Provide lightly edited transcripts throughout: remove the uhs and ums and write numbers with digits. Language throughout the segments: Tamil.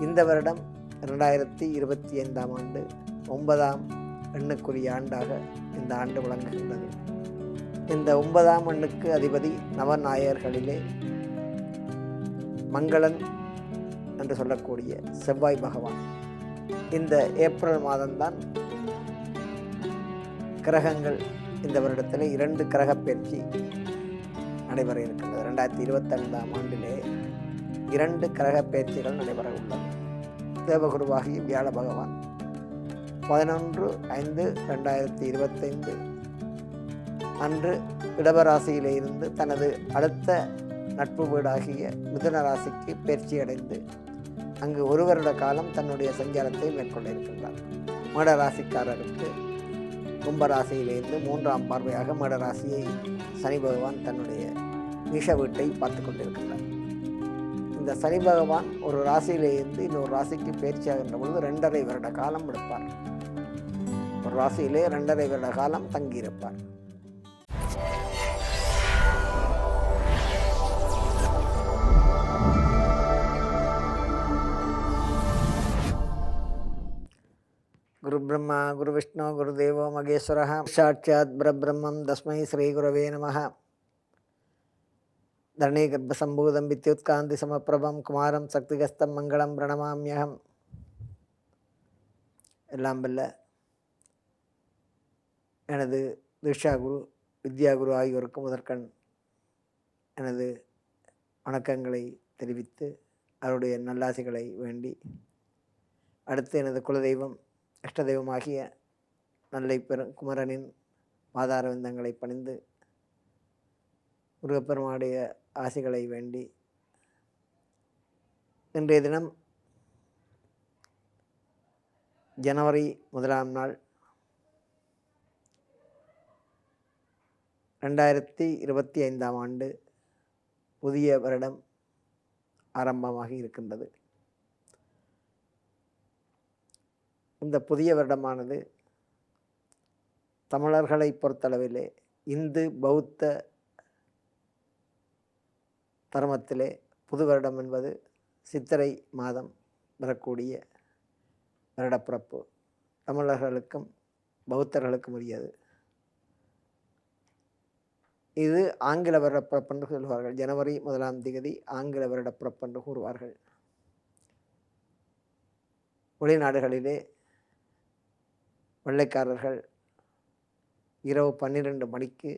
இந்த வருடம் 2025ஆம் ஆண்டு 9ஆம் எண்ணுக்குரிய ஆண்டாக இந்த ஆண்டு விளங்குகின்றது. இந்த 9ஆம் எண்ணுக்கு அதிபதி நவநாயகர்களிலே மங்களன் என்று சொல்லக்கூடிய செவ்வாய் பகவான். இந்த ஏப்ரல் மாதம்தான் கிரகங்கள் இந்த வருடத்தில் 2 கிரக பயிற்சி நடைபெற இருக்கின்றது. 2025ஆம் ஆண்டிலே 2 கிரக பயிற்சிகள் நடைபெற உள்ளது. தேவகுருவாகிய வியாழ பகவான் 11/5/2025 அன்று இடபராசியிலே இருந்து தனது அடுத்த நட்பு வீடாகிய மிதுன ராசிக்கு பயிற்சி அடைந்து அங்கு 1 வருட காலம் தன்னுடைய சஞ்சாரத்தை மேற்கொள்ள இருக்கின்றார். மேடராசிக்காரருக்கு கும்பராசியிலிருந்து 3ஆம் பார்வையாக மேடராசியை சனி பகவான் தன்னுடைய நீஷ வீட்டை பார்த்து கொண்டிருக்கின்றார். இந்த சனி பகவான் ஒரு ராசியிலிருந்து இன்னொரு ராசிக்கு பயிற்சியாகின்ற பொழுது 2.5 வருட காலம் எடுப்பார். ஒரு ராசியிலே 2.5 வருட காலம் தங்கியிருப்பார். குரு பிரம்மா குரு விஷ்ணு குரு தேவோ மகேஸ்வரः சாட்சாத் பரபிரம்மம் தஸ்மை ஸ்ரீ குரவே நமः. தரணி கர்ப்பசம்பூதம் வித்யுத்காந்தி சமப்பிரபம் குமாரம் சக்திகஸ்தம் மங்களம் பிரணமாம்யகம். எல்லாம் வல்ல எனது தீட்சா குரு வித்யா குரு ஆகியோருக்கு முதற்கண் எனது வணக்கங்களை தெரிவித்து அவருடைய நல்லாசிகளை வேண்டி, அடுத்து எனது குலதெய்வம் இஷ்ட தெய்வமாகிய நல்லை குமரனின் பாதாரவிந்தங்களை பணிந்து முருகப்பெருமானுடைய ஆசிகளை வேண்டி, இன்றைய தினம் ஜனவரி 1ஆம் நாள் 2025ஆம் ஆண்டு புதிய வருடம் ஆரம்பமாகி இருக்கின்றது. இந்த புதிய வருடமானது தமிழர்களை பொறுத்தளவிலே இந்து பௌத்த தர்மத்திலே புது வருடம் என்பது சித்திரை மாதம் வரக்கூடிய வருடப்பிறப்பு. தமிழர்களுக்கும் பௌத்தர்களுக்கும் உரியது. இது ஆங்கில வருடப்பிறப்பு என்று சொல்வார்கள். ஜனவரி 1ஆம் தேதி ஆங்கில வருடப்பிறப்பு என்று கூறுவார்கள். வெளிநாடுகளிலே வெள்ளைக்காரர்கள் இரவு 12 மணிக்கு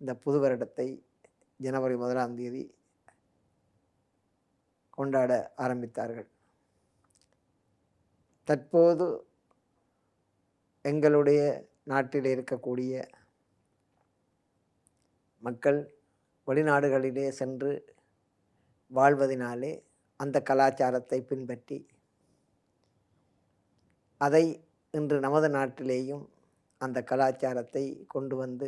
இந்த புது வருடத்தை ஜனவரி 1ஆம் தேதி கொண்டாட ஆரம்பித்தார்கள். தற்போது எங்களுடைய நாட்டில் இருக்கக்கூடிய மக்கள் வெளிநாடுகளிலே சென்று வாழ்வதினாலே அந்த கலாச்சாரத்தை பின்பற்றி அதை இன்று நமது நாட்டிலேயும் அந்த கலாச்சாரத்தை கொண்டு வந்து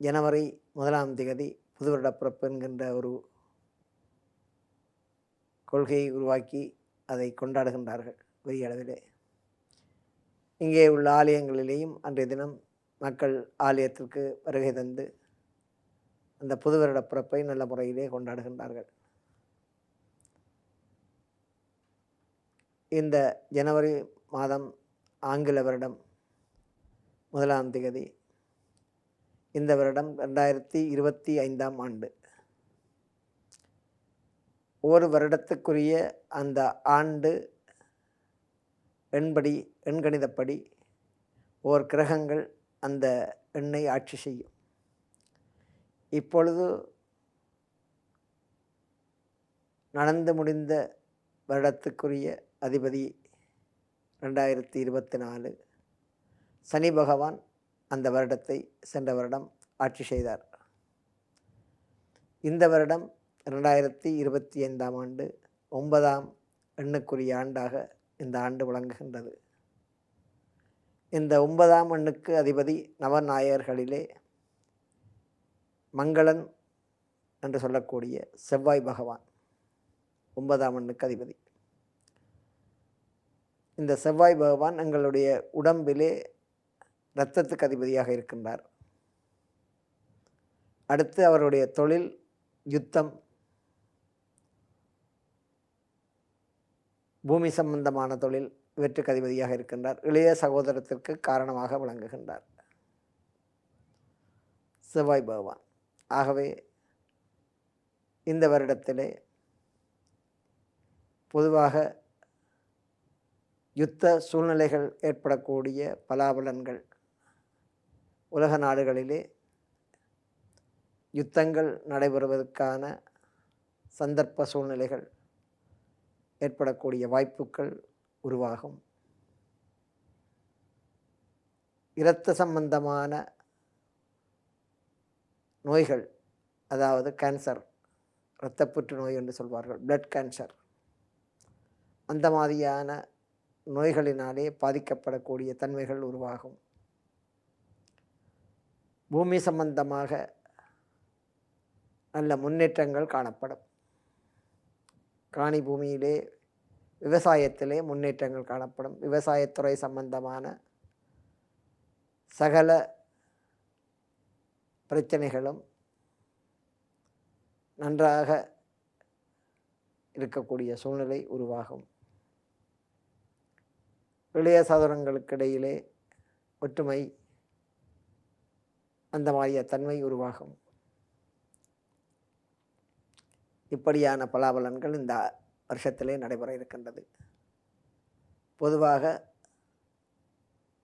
ஜனவரி 1ஆம் தேதி புது வருடப்பிறப்பு என்கின்ற ஒரு கொள்கையை உருவாக்கி அதை கொண்டாடுகின்றார்கள் பெரிய அளவிலே. இங்கே உள்ள ஆலயங்களிலேயும் அன்றைய தினம் மக்கள் ஆலயத்திற்கு வருகை தந்து அந்த புது வருடப்பிறப்பை நல்ல முறையிலே கொண்டாடுகின்றார்கள். இந்த ஜனவரி மாதம் ஆங்கில வருடம் 1ஆம் தேதி இந்த வருடம் 2025ஆம் ஆண்டு. ஒரு வருடத்துக்குரிய அந்த ஆண்டு எண்கணிதப்படி ஓர் கிரகங்கள் அந்த எண்ணை ஆட்சி செய்யும். இப்பொழுது நடந்து முடிந்த வருடத்துக்குரிய அதிபதி 2024 சனி பகவான் அந்த வருடத்தை சென்ற வருடம் ஆட்சி செய்தார். இந்த வருடம் 2025ஆம் ஆண்டு 9ஆம் எண்ணுக்குரிய ஆண்டாக இந்த ஆண்டு விளங்குகின்றது. இந்த 9ஆம் எண்ணுக்கு அதிபதி நவநாயகர்களிலே மங்களன் என்று சொல்லக்கூடிய செவ்வாய் பகவான் 9ஆம் எண்ணுக்கு அதிபதி. இந்த செவ்வாய் பகவான் எங்களுடைய உடம்பிலே இரத்தத்துக்கு அதிபதியாக இருக்கின்றார். அடுத்து அவருடைய தொழில் யுத்தம், பூமி சம்பந்தமான தொழில் இவற்றுக்கு அதிபதியாக இருக்கின்றார். இளைய சகோதரத்திற்கு காரணமாக விளங்குகின்றார் செவ்வாய் பகவான். ஆகவே இந்த வருடத்திலே பொதுவாக யுத்த சூழ்நிலைகள் ஏற்படக்கூடிய பலாபலன்கள், உலக நாடுகளிலே யுத்தங்கள் நடைபெறுவதற்கான சந்தர்ப்ப சூழ்நிலைகள் ஏற்படக்கூடிய வாய்ப்புகள் உருவாகும். இரத்த சம்பந்தமான நோய்கள், அதாவது கேன்சர், இரத்த புற்றுநோய் என்று சொல்வார்கள், பிளட் கேன்சர், அந்த மாதிரியான நோய்களினாலே பாதிக்கப்படக்கூடிய தன்மைகள் உருவாகும். பூமி சம்பந்தமாக நல்ல முன்னேற்றங்கள் காணப்படும். காணி பூமியிலே விவசாயத்திலே முன்னேற்றங்கள் காணப்படும். விவசாயத்துறை சம்பந்தமான சகல பிரச்சனைகளும் நன்றாக இருக்கக்கூடிய சூழ்நிலை உருவாகும். இளைய சகோதரங்களுக்கு இடையிலே ஒற்றுமை, அந்த மாதிரிய தன்மை உருவாகும். இப்படியான பலாபலன்கள் இந்த வருஷத்திலே நடைபெற இருக்கின்றது. பொதுவாக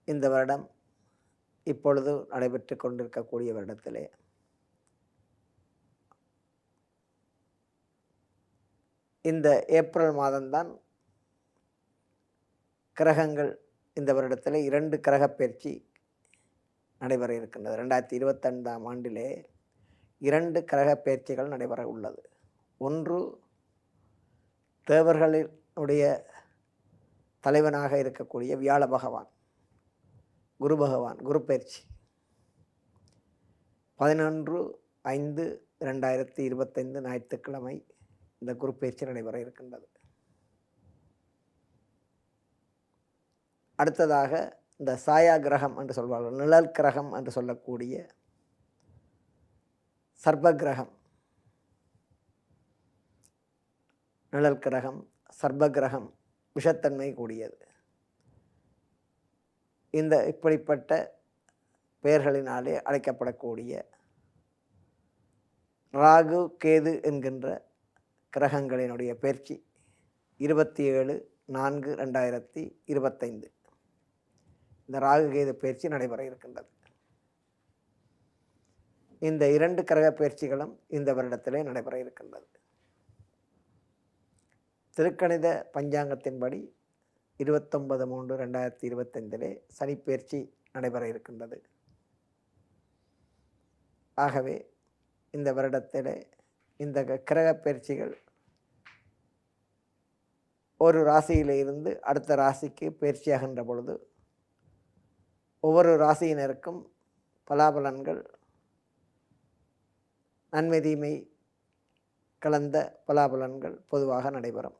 இந்த வருடம் இப்பொழுது நடைபெற்று கொண்டிருக்கக்கூடிய வருடத்திலே இந்த ஏப்ரல் மாதம்தான் கிரகங்கள், இந்த வருடத்தில் 2 கிரக பயிற்சி நடைபெற இருக்கின்றது. 2025ஆம் ஆண்டிலே 2 கிரக பயிற்சிகள் நடைபெற உள்ளது. ஒன்று தேவர்களுடைய தலைவனாக இருக்கக்கூடிய வியாழ பகவான், குரு பகவான், குரு பயிற்சி 11/5/2025 ஞாயிற்றுக்கிழமை இந்த குரு பயிற்சி நடைபெற இருக்கின்றது. அடுத்ததாக இந்த சாயா கிரகம் என்று சொல்வார்கள், நிழல் கிரகம் என்று சொல்லக்கூடிய சர்ப்ப கிரகம், நிழல் கிரகம், சர்ப்ப கிரகம், விஷத்தன்மை கூடியது. இந்த இப்படிப்பட்ட பெயர்களினாலே அழைக்கப்படக்கூடிய ராகு கேது என்கின்ற கிரகங்களினுடைய பயிற்சி 27/4/2025 இந்த ராகு கேது பயிற்சி நடைபெற இருக்கின்றது. இந்த 2 கிரக பயிற்சிகளும் இந்த வருடத்திலே நடைபெற இருக்கின்றது. திருக்கணித பஞ்சாங்கத்தின்படி 29/3/2025 சனி பயிற்சி நடைபெற இருக்கின்றது. ஆகவே இந்த வருடத்திலே இந்த கிரக பயிற்சிகள் ஒரு ராசியிலிருந்து அடுத்த ராசிக்கு பயிற்சியாகின்ற பொழுது ஒவ்வொரு ராசியினருக்கும் பலாபலன்கள் நன்மை தீமை கலந்த பலாபலன்கள் பொதுவாக நடைபெறும்.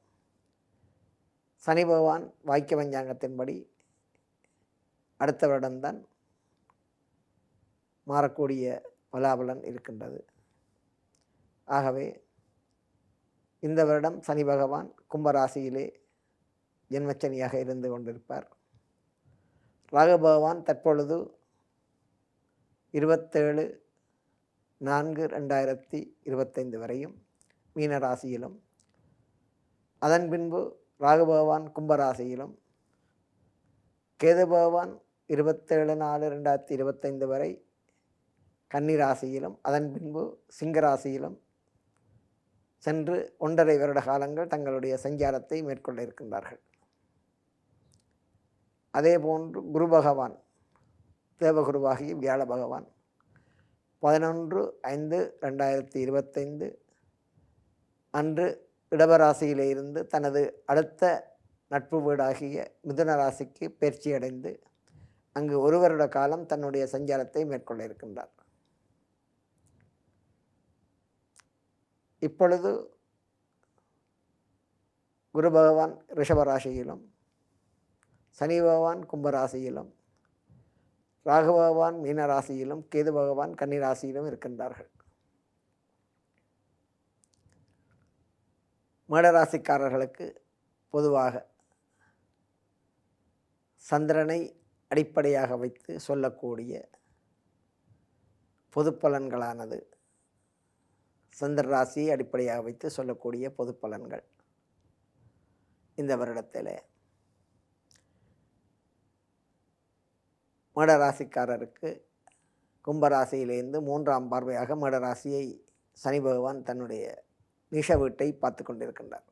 சனி பகவான் வாக்கிய பஞ்சாங்கத்தின்படி அடுத்த வருடம்தான் மாறக்கூடிய பலாபலன் இருக்கின்றது. ஆகவே இந்த வருடம் சனி பகவான் கும்பராசியிலே ஜென்மச்சனியாக இருந்து கொண்டிருப்பார். ராகு பகவான் தற்பொழுது 27/4/2025 வரையும் மீனராசியிலும், அதன் பின்பு ராகு பகவான் கும்பராசியிலும், கேது பகவான் 27/4/2025 வரை கன்னிராசியிலும், அதன் பின்பு சிங்கராசியிலும் சென்று 1.5 வருட காலங்கள் தங்களுடைய சஞ்சாரத்தை மேற்கொள்ள இருக்கின்றார்கள். அதே போன்று குரு பகவான், தேவகுருவாகிய வியாழ பகவான் 11/5/2025 அன்று இடபராசியிலே இருந்து தனது அடுத்த நட்பு வீடாகிய மிதுன ராசிக்கு பயிற்சியடைந்து அங்கு 1 வருட காலம் தன்னுடைய சஞ்சாரத்தை மேற்கொள்ள இருக்கின்றார். இப்பொழுது குரு பகவான் ரிஷபராசியிலும், சனி பகவான் கும்பராசியிலும், ராகு பகவான் மீனராசியிலும், கேது பகவான் கன்னிராசியிலும் இருக்கின்றார்கள். மேடராசிக்காரர்களுக்கு பொதுவாக சந்திரனை அடிப்படையாக வைத்து சொல்லக்கூடிய பொது பலன்களானது, சந்திர ராசியை அடிப்படையாக வைத்து சொல்லக்கூடிய பொது பலன்கள் இந்த வருடத்தில் மேடராசிக்காரருக்கு கும்பராசியிலிருந்து 3ஆம் பார்வையாக மேடராசியை சனி பகவான் தன்னுடைய நிஷ வீட்டை பார்த்து கொண்டிருக்கின்றார்.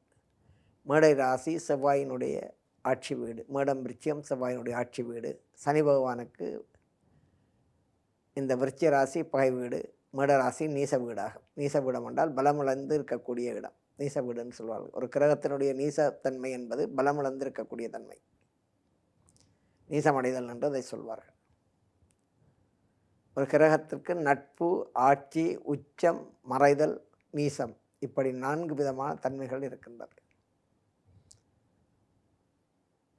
மேடை ராசி செவ்வாயினுடைய ஆட்சி வீடு, மேடம் விருச்சியம் செவ்வாயினுடைய ஆட்சி வீடு. சனி பகவானுக்கு இந்த விருச்சிக ராசி பகை வீடு, மேடராசி நீச வீடாகும். நீச வீடம் என்றால் பலமிழந்து இருக்கக்கூடிய இடம், நீச வீடுன்னு சொல்வார்கள். ஒரு கிரகத்தினுடைய நீசத்தன்மை என்பது பலமிழந்து இருக்கக்கூடிய தன்மை, நீசமடைதல் என்று அதை சொல்வார்கள். ஒரு கிரகத்திற்கு நட்பு, ஆட்சி, உச்சம், மறைதல், நீசம், இப்படி 4 விதமான தன்மைகள் இருக்கின்றது.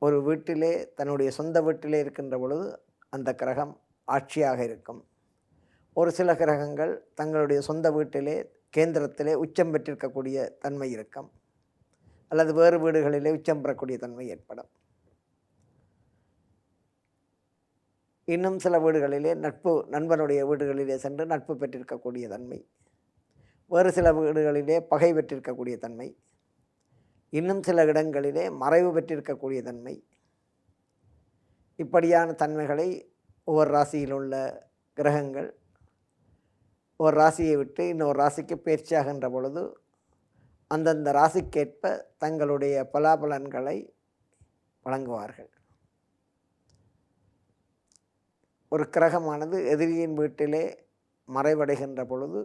ஒரு வீட்டிலே, தன்னுடைய சொந்த வீட்டிலே இருக்கின்ற பொழுது அந்த கிரகம் ஆட்சியாக இருக்கும். ஒரு சில கிரகங்கள் தங்களுடைய சொந்த வீட்டிலே கேந்திரத்திலே உச்சம் பெற்றிருக்கக்கூடிய தன்மை இருக்கும், அல்லது வேறு வீடுகளிலே உச்சம் பெறக்கூடிய தன்மை ஏற்படும். இன்னும் சில வீடுகளிலே நண்பனுடைய வீடுகளிலே சென்று நட்பு பெற்றிருக்கக்கூடிய தன்மை, வேறு சில வீடுகளிலே பகை பெற்றிருக்கக்கூடிய தன்மை, இன்னும் சில இடங்களிலே மறைவு பெற்றிருக்கக்கூடிய தன்மை. இப்படியான தன்மைகளை ஒவ்வொரு ராசியில் உள்ள கிரகங்கள் ஒரு ராசியை விட்டு இன்னொரு ராசிக்கு பயிற்சியாகின்ற பொழுது அந்தந்த ராசிக்கேற்ப தங்களுடைய பலாபலன்களை வழங்குவார்கள். ஒரு கிரகமானது எதிரியின் வீட்டிலே மறைவடைகின்ற பொழுது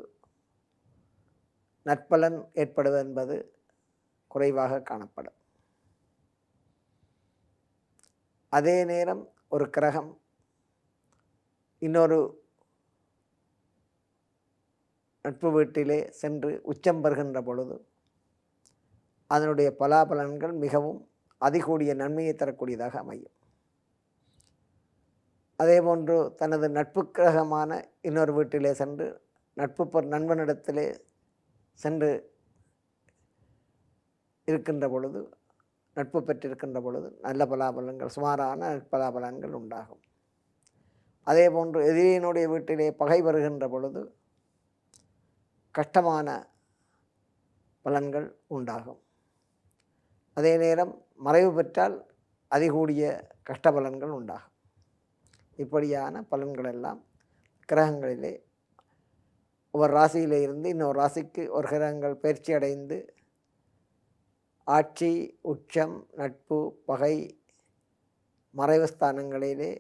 நற்பலன் ஏற்படுவது என்பது குறைவாக காணப்படும். அதே நேரம் ஒரு கிரகம் இன்னொரு நட்பு வீட்டிலே சென்று உச்சம் பெறுகின்ற பொழுது அதனுடைய பலாபலன்கள் மிகவும் அதிகூடிய நன்மையை தரக்கூடியதாக அமையும். அதேபோன்று தனது நட்பு கிரகமான இன்னொரு வீட்டிலே சென்று நண்பனிடத்திலே சென்று இருக்கின்ற பொழுது, நட்பு பெற்றிருக்கின்ற பொழுது நல்ல பலாபலன்கள், சுமாரான பலாபலன்கள் உண்டாகும். அதேபோன்று எதிரியினுடைய வீட்டிலே பகை வருகின்ற பொழுது கஷ்டமான பலன்கள் உண்டாகும். அதே நேரம் மறைவு பெற்றால் அதிகூடிய கஷ்ட பலன்கள் உண்டாகும். இப்படியான பலன்கள் எல்லாம் கிரகங்களிலே ஒரு ராசியிலே இருந்து இன்னொரு ராசிக்கு ஒரு கிரகங்கள் பயிற்சி அடைந்து ஆட்சி, உச்சம், நட்பு, பகை, மறைவு ஸ்தானங்களிலே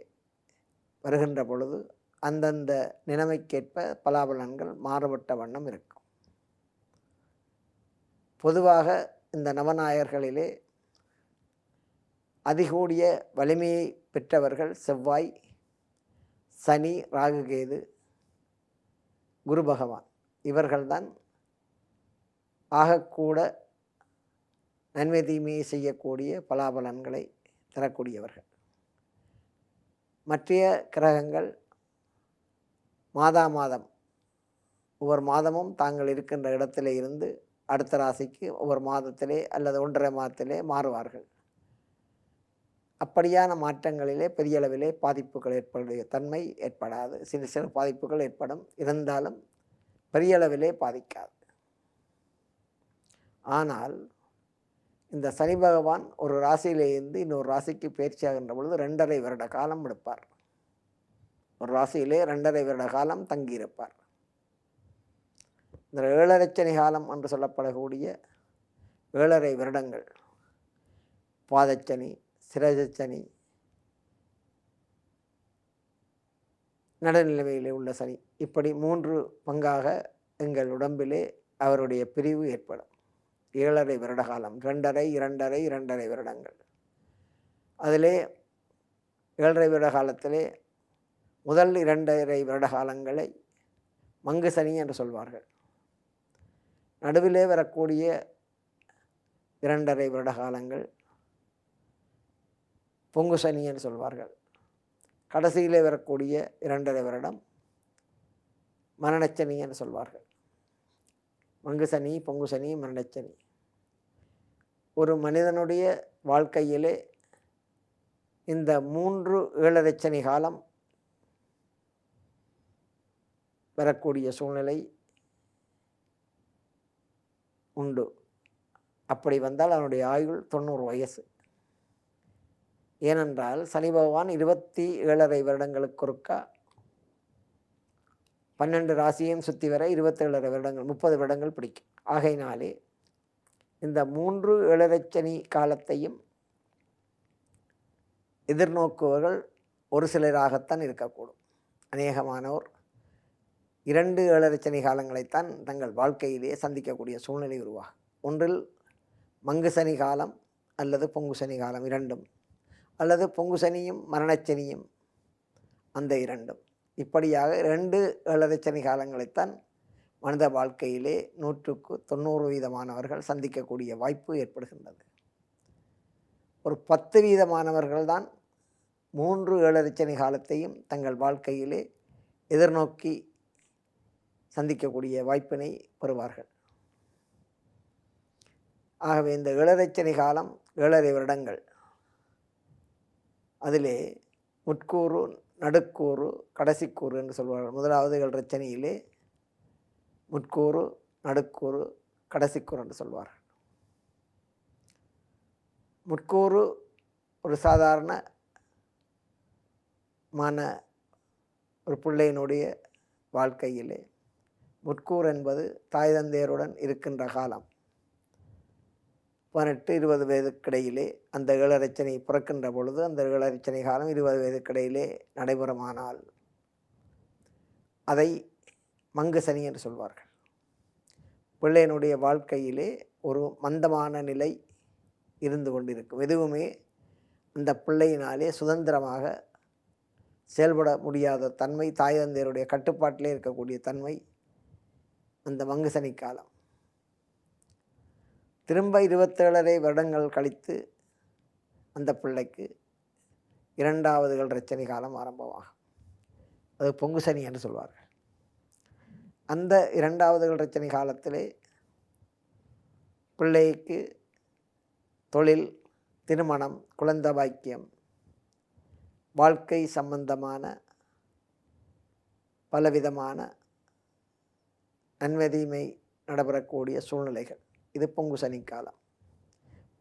வருகின்ற பொழுது அந்தந்த நிலைமைக்கேற்ப பலாபலன்கள் மாறுபட்ட வண்ணம் இருக்கும். பொதுவாக இந்த நவநாயகர்களிலே அதிகூடிய வலிமையை பெற்றவர்கள் செவ்வாய், சனி, ராகு, கேது, குரு பகவான். இவர்கள்தான் ஆகக்கூட நன்மை தீமையை செய்யக்கூடிய பலாபலன்களை தரக்கூடியவர்கள். மற்ற கிரகங்கள் மாதம் ஒவ்வொரு மாதமும் தாங்கள் இருக்கின்ற இடத்திலே இருந்து அடுத்த ராசிக்கு ஒவ்வொரு மாதத்திலே அல்லது 1.5 மாதத்திலே மாறுவார்கள். அப்படியான மாற்றங்களிலே பெரிய அளவிலே பாதிப்புகள் ஏற்படைய தன்மை ஏற்படாது. சில பாதிப்புகள் ஏற்படும், இருந்தாலும் பெரிய அளவிலே பாதிக்காது. ஆனால் இந்த சனி பகவான் ஒரு ராசியிலேருந்து இன்னொரு ராசிக்கு பயிற்சியாகின்ற பொழுது 2.5 வருட காலம் எடுப்பார். ஒரு ராசியிலே 2.5 வருட காலம் தங்கியிருப்பார். இந்த 7.5 சனி காலம் என்று சொல்லப்படக்கூடிய 7.5 வருடங்கள், பாதச்சனி, சிரஜச்சனி, நடுநிலைமையிலே உள்ள சனி, இப்படி 3 பங்காக எங்கள் உடம்பிலே அவருடைய பிரிவு ஏற்படும். 7.5 வருட காலம், 2.5, 2.5, 2.5 வருடங்கள். அதிலே 7.5 வருட காலத்திலே முதல் 2.5 வருட காலங்களை மங்கு சனி என்று சொல்வார்கள். நடுவிலே வரக்கூடிய 2.5 வருட காலங்கள் பொங்கு சனி என்று சொல்வார்கள். கடைசியிலே வரக்கூடிய 2.5 வருடம் மரணச்சனி என்று சொல்வார்கள். மங்கு சனி, பொங்கு சனி, மரணச்சனி. ஒரு மனிதனுடைய வாழ்க்கையிலே இந்த 3 ஏழரை சனி காலம் வரக்கூடிய சூழ்நிலை உண்டு. அப்படி வந்தால் அவனுடைய ஆயுள் 90 வயசு. ஏனென்றால் சனி பகவான் 27 வருடங்களுக்கு ஒருக்கா 12 ராசியையும் சுற்றி வர 27 வருடங்கள் 30 வருடங்கள் பிடிக்கும். ஆகையினாலே இந்த 3 ஏழரை சனி காலத்தையும் எதிர்நோக்குவர்கள் ஒரு சிலராகத்தான் இருக்கக்கூடும். அநேகமானோர் 2 ஏழரை சனி காலங்களைத்தான் தங்கள் வாழ்க்கையிலே சந்திக்கக்கூடிய சூழ்நிலை உருவாகும். ஒன்றில் மங்கு சனி காலம் அல்லது பொங்கு சனி காலம், இரண்டும், அல்லது பொங்கு சனியும் மரணச்சனியும், அந்த இரண்டும். இப்படியாக 2 ஏழரை சனி காலங்களைத்தான் மனித வாழ்க்கையிலே 100க்கு 90% சந்திக்கக்கூடிய வாய்ப்பு ஏற்படுகின்றது. ஒரு 10% தான் 3 ஏழரை சனி காலத்தையும் தங்கள் வாழ்க்கையிலே எதிர்நோக்கி சந்திக்கக்கூடிய வாய்ப்பினை பெறுவார்கள். ஆகவே இந்த ஏழரை சனி காலம் 7.5 வருடங்கள், அதிலே முட்கூறு, நடுக்கூறு, கடைசிக்கூறு என்று சொல்வார்கள். முதலாவது ஏழரை சனியிலே முட்கூறு, நடுக்கூறு, கடைசிக்கூறு என்று சொல்வார்கள். முட்கூறு ஒரு சாதாரணமான ஒரு பிள்ளையினுடைய வாழ்க்கையிலே முட்கூறு என்பது தாய் தந்தையருடன் இருக்கின்ற காலம். 18-20 வயதுக்கிடையிலே அந்த ஏழரை சனி பிறக்கின்ற பொழுது அந்த ஏழரை சனி காலம் 20 வயதுக்கிடையிலே நடைபெறுமானால் அதை மங்கு சனி என்று சொல்வார்கள். பிள்ளையினுடைய வாழ்க்கையிலே ஒரு மந்தமான நிலை இருந்து கொண்டிருக்கும். எதுவுமே அந்த பிள்ளையினாலே சுதந்திரமாக செயல்பட முடியாத தன்மை, தாய் தந்தையருடைய கட்டுப்பாட்டிலே இருக்கக்கூடிய தன்மை அந்த மங்கு சனி காலம். திரும்ப 27 வருடங்கள் கழித்து அந்த பிள்ளைக்கு 2வது ஏழரை சனி காலம் ஆரம்பமாகும். அது பொங்கு சனி என்று சொல்வார்கள். அந்த 2வது ஏழரை சனி காலத்திலே பிள்ளைக்கு தொழில், திருமணம், குழந்தை பாக்கியம், வாழ்க்கை சம்பந்தமான பலவிதமான நன்மதிமை நடைபெறக்கூடிய சூழ்நிலைகள். இது பொங்கு சனி காலம்.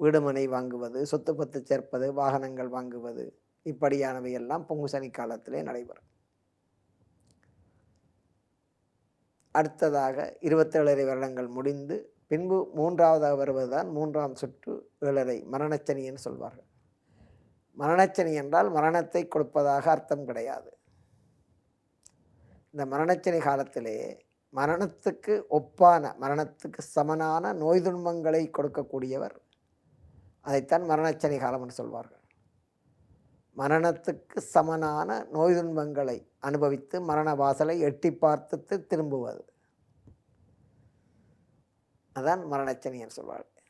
வீடுமனை வாங்குவது, சொத்து பத்து சேர்ப்பது, வாகனங்கள் வாங்குவது, இப்படியானவை எல்லாம் பொங்கு சனி காலத்திலே நடைபெறும். அடுத்ததாக 27 வருடங்கள் முடிந்து பின்பு 3வது வருவதுதான் 3ஆம் சுற்று ஏழரை மரணச்சனி என்று சொல்வார்கள். மரணச்சனி என்றால் மரணத்தை கொடுப்பதாக அர்த்தம் கிடையாது. இந்த மரணச்சனி காலத்திலே மரணத்துக்கு ஒப்பான, மரணத்துக்கு சமனான நோய் துன்பங்களை கொடுக்கக்கூடியவர். அதைத்தான் மரணச்சனி காலம் என்று சொல்வார்கள். மரணத்துக்கு சமனான நோய் துன்பங்களை அனுபவித்து மரண வாசலை எட்டி பார்த்து திரும்புவது, அதான் மரணச்சனி என்று சொல்வார்கள்.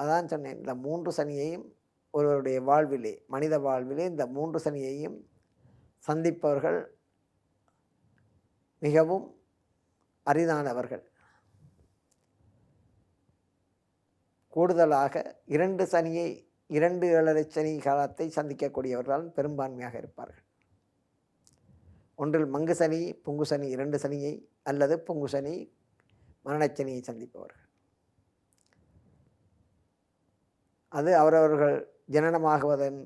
அதான் சொன்னேன், இந்த 3 சனியையும் ஒருவருடைய வாழ்விலே, மனித வாழ்விலே இந்த 3 சனியையும் சந்திப்பவர்கள் மிகவும் அரிதானவர்கள். கூடுதலாக 2 சனியை, 2 ஏழரை சனி காலத்தை சந்திக்கக்கூடியவர்கள் பெரும்பான்மையாக இருப்பார்கள். ஒன்றில் மங்கு சனி, பொங்கு சனி, 2 சனியை, அல்லது பொங்கு சனி, மரணச்சனியை சந்திப்பவர்கள். அது அவரவர்கள் ஜனனமாகுவதன்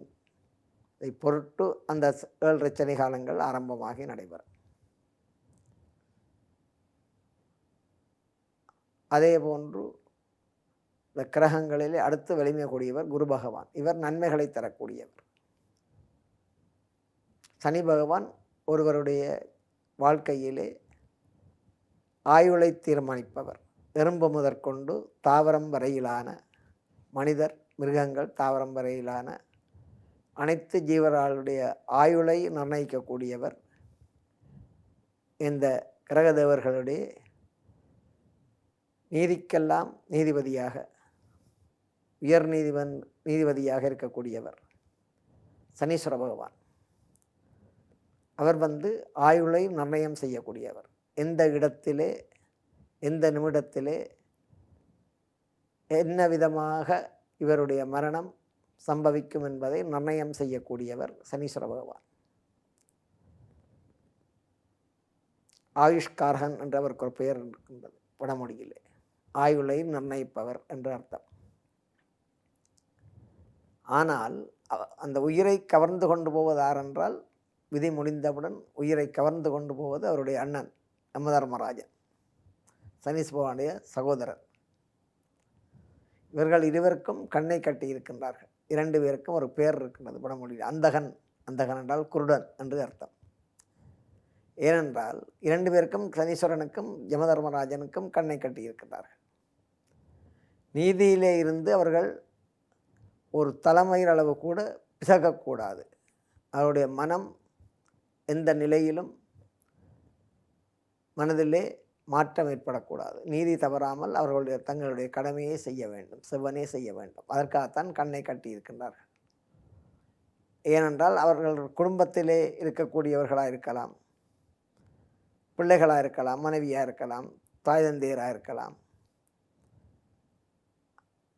பொருட்டு அந்த ஏழரை சனி காலங்கள் ஆரம்பமாகி நடைபெறும். அதே போன்று இந்த கிரகங்களிலே அடுத்து வலிமை கூடியவர் குரு பகவான். இவர் நன்மைகளை தரக்கூடியவர். சனி பகவான் ஒருவருடைய வாழ்க்கையிலே ஆயுளை தீர்மானிப்பவர். எறும்பு முதற்கொண்டு தாவரம் வரையிலான, மனிதர், மிருகங்கள், தாவரம் வரையிலான அனைத்து ஜீவர்களுடைய ஆயுளை நிர்ணயிக்கக்கூடியவர். இந்த கிரகதேவர்களுடைய நீதிக்கெல்லாம் நீதிபதியாக, உயர் நீதிபதியாக இருக்கக்கூடியவர் சனீஸ்வர பகவான். அவர் ஆயுளை நிர்ணயம் செய்யக்கூடியவர். எந்த இடத்திலே, எந்த நிமிடத்திலே என்ன விதமாக இவருடைய மரணம் சம்பவிக்கும் என்பதை நிர்ணயம் செய்யக்கூடியவர் சனீஸ்வர பகவான். ஆயுஷ்காரகன் என்ற அவருக்கு ஒரு பெயர் இருக்கின்றது வடமொழியிலே. ஆயுளை நிர்ணயிப்பவர் என்று அர்த்தம். ஆனால் அந்த உயிரை கவர்ந்து கொண்டு போவது யாரென்றால், விதி முடிந்தவுடன் உயிரை கவர்ந்து கொண்டு போவது அவருடைய அண்ணன் யமதர்மராஜன், சனீஸ் பகவானுடைய சகோதரர். இவர்கள் இருவருக்கும் கண்ணை கட்டி இருக்கின்றார்கள். 2 பேருக்கும் ஒரு பெயர் இருக்கின்றது வடமொழியில். அந்தகன், அந்தகன் என்றால் குருடன் என்று அர்த்தம். ஏனென்றால் 2 பேருக்கும், சனீஸ்வரனுக்கும் யமதர்மராஜனுக்கும் கண்ணை கட்டி இருக்கின்றார்கள். நீதியிலே இருந்து அவர்கள் ஒரு தலைமையில் அளவு கூட பிசகக்கூடாது. அவருடைய மனம் எந்த நிலையிலும் மனதிலே மாற்றம் ஏற்படக்கூடாது. நீதி தவறாமல் அவர்களுடைய தங்களுடைய கடமையை செய்ய வேண்டும், செவ்வனே செய்ய வேண்டும். அதற்காகத்தான் கண்ணை கட்டி இருக்கின்றார்கள். ஏனென்றால் அவர்கள் குடும்பத்திலே இருக்கக்கூடியவர்களாக இருக்கலாம், பிள்ளைகளாக இருக்கலாம், மனைவியாக இருக்கலாம், தாய் தந்தையராக இருக்கலாம்.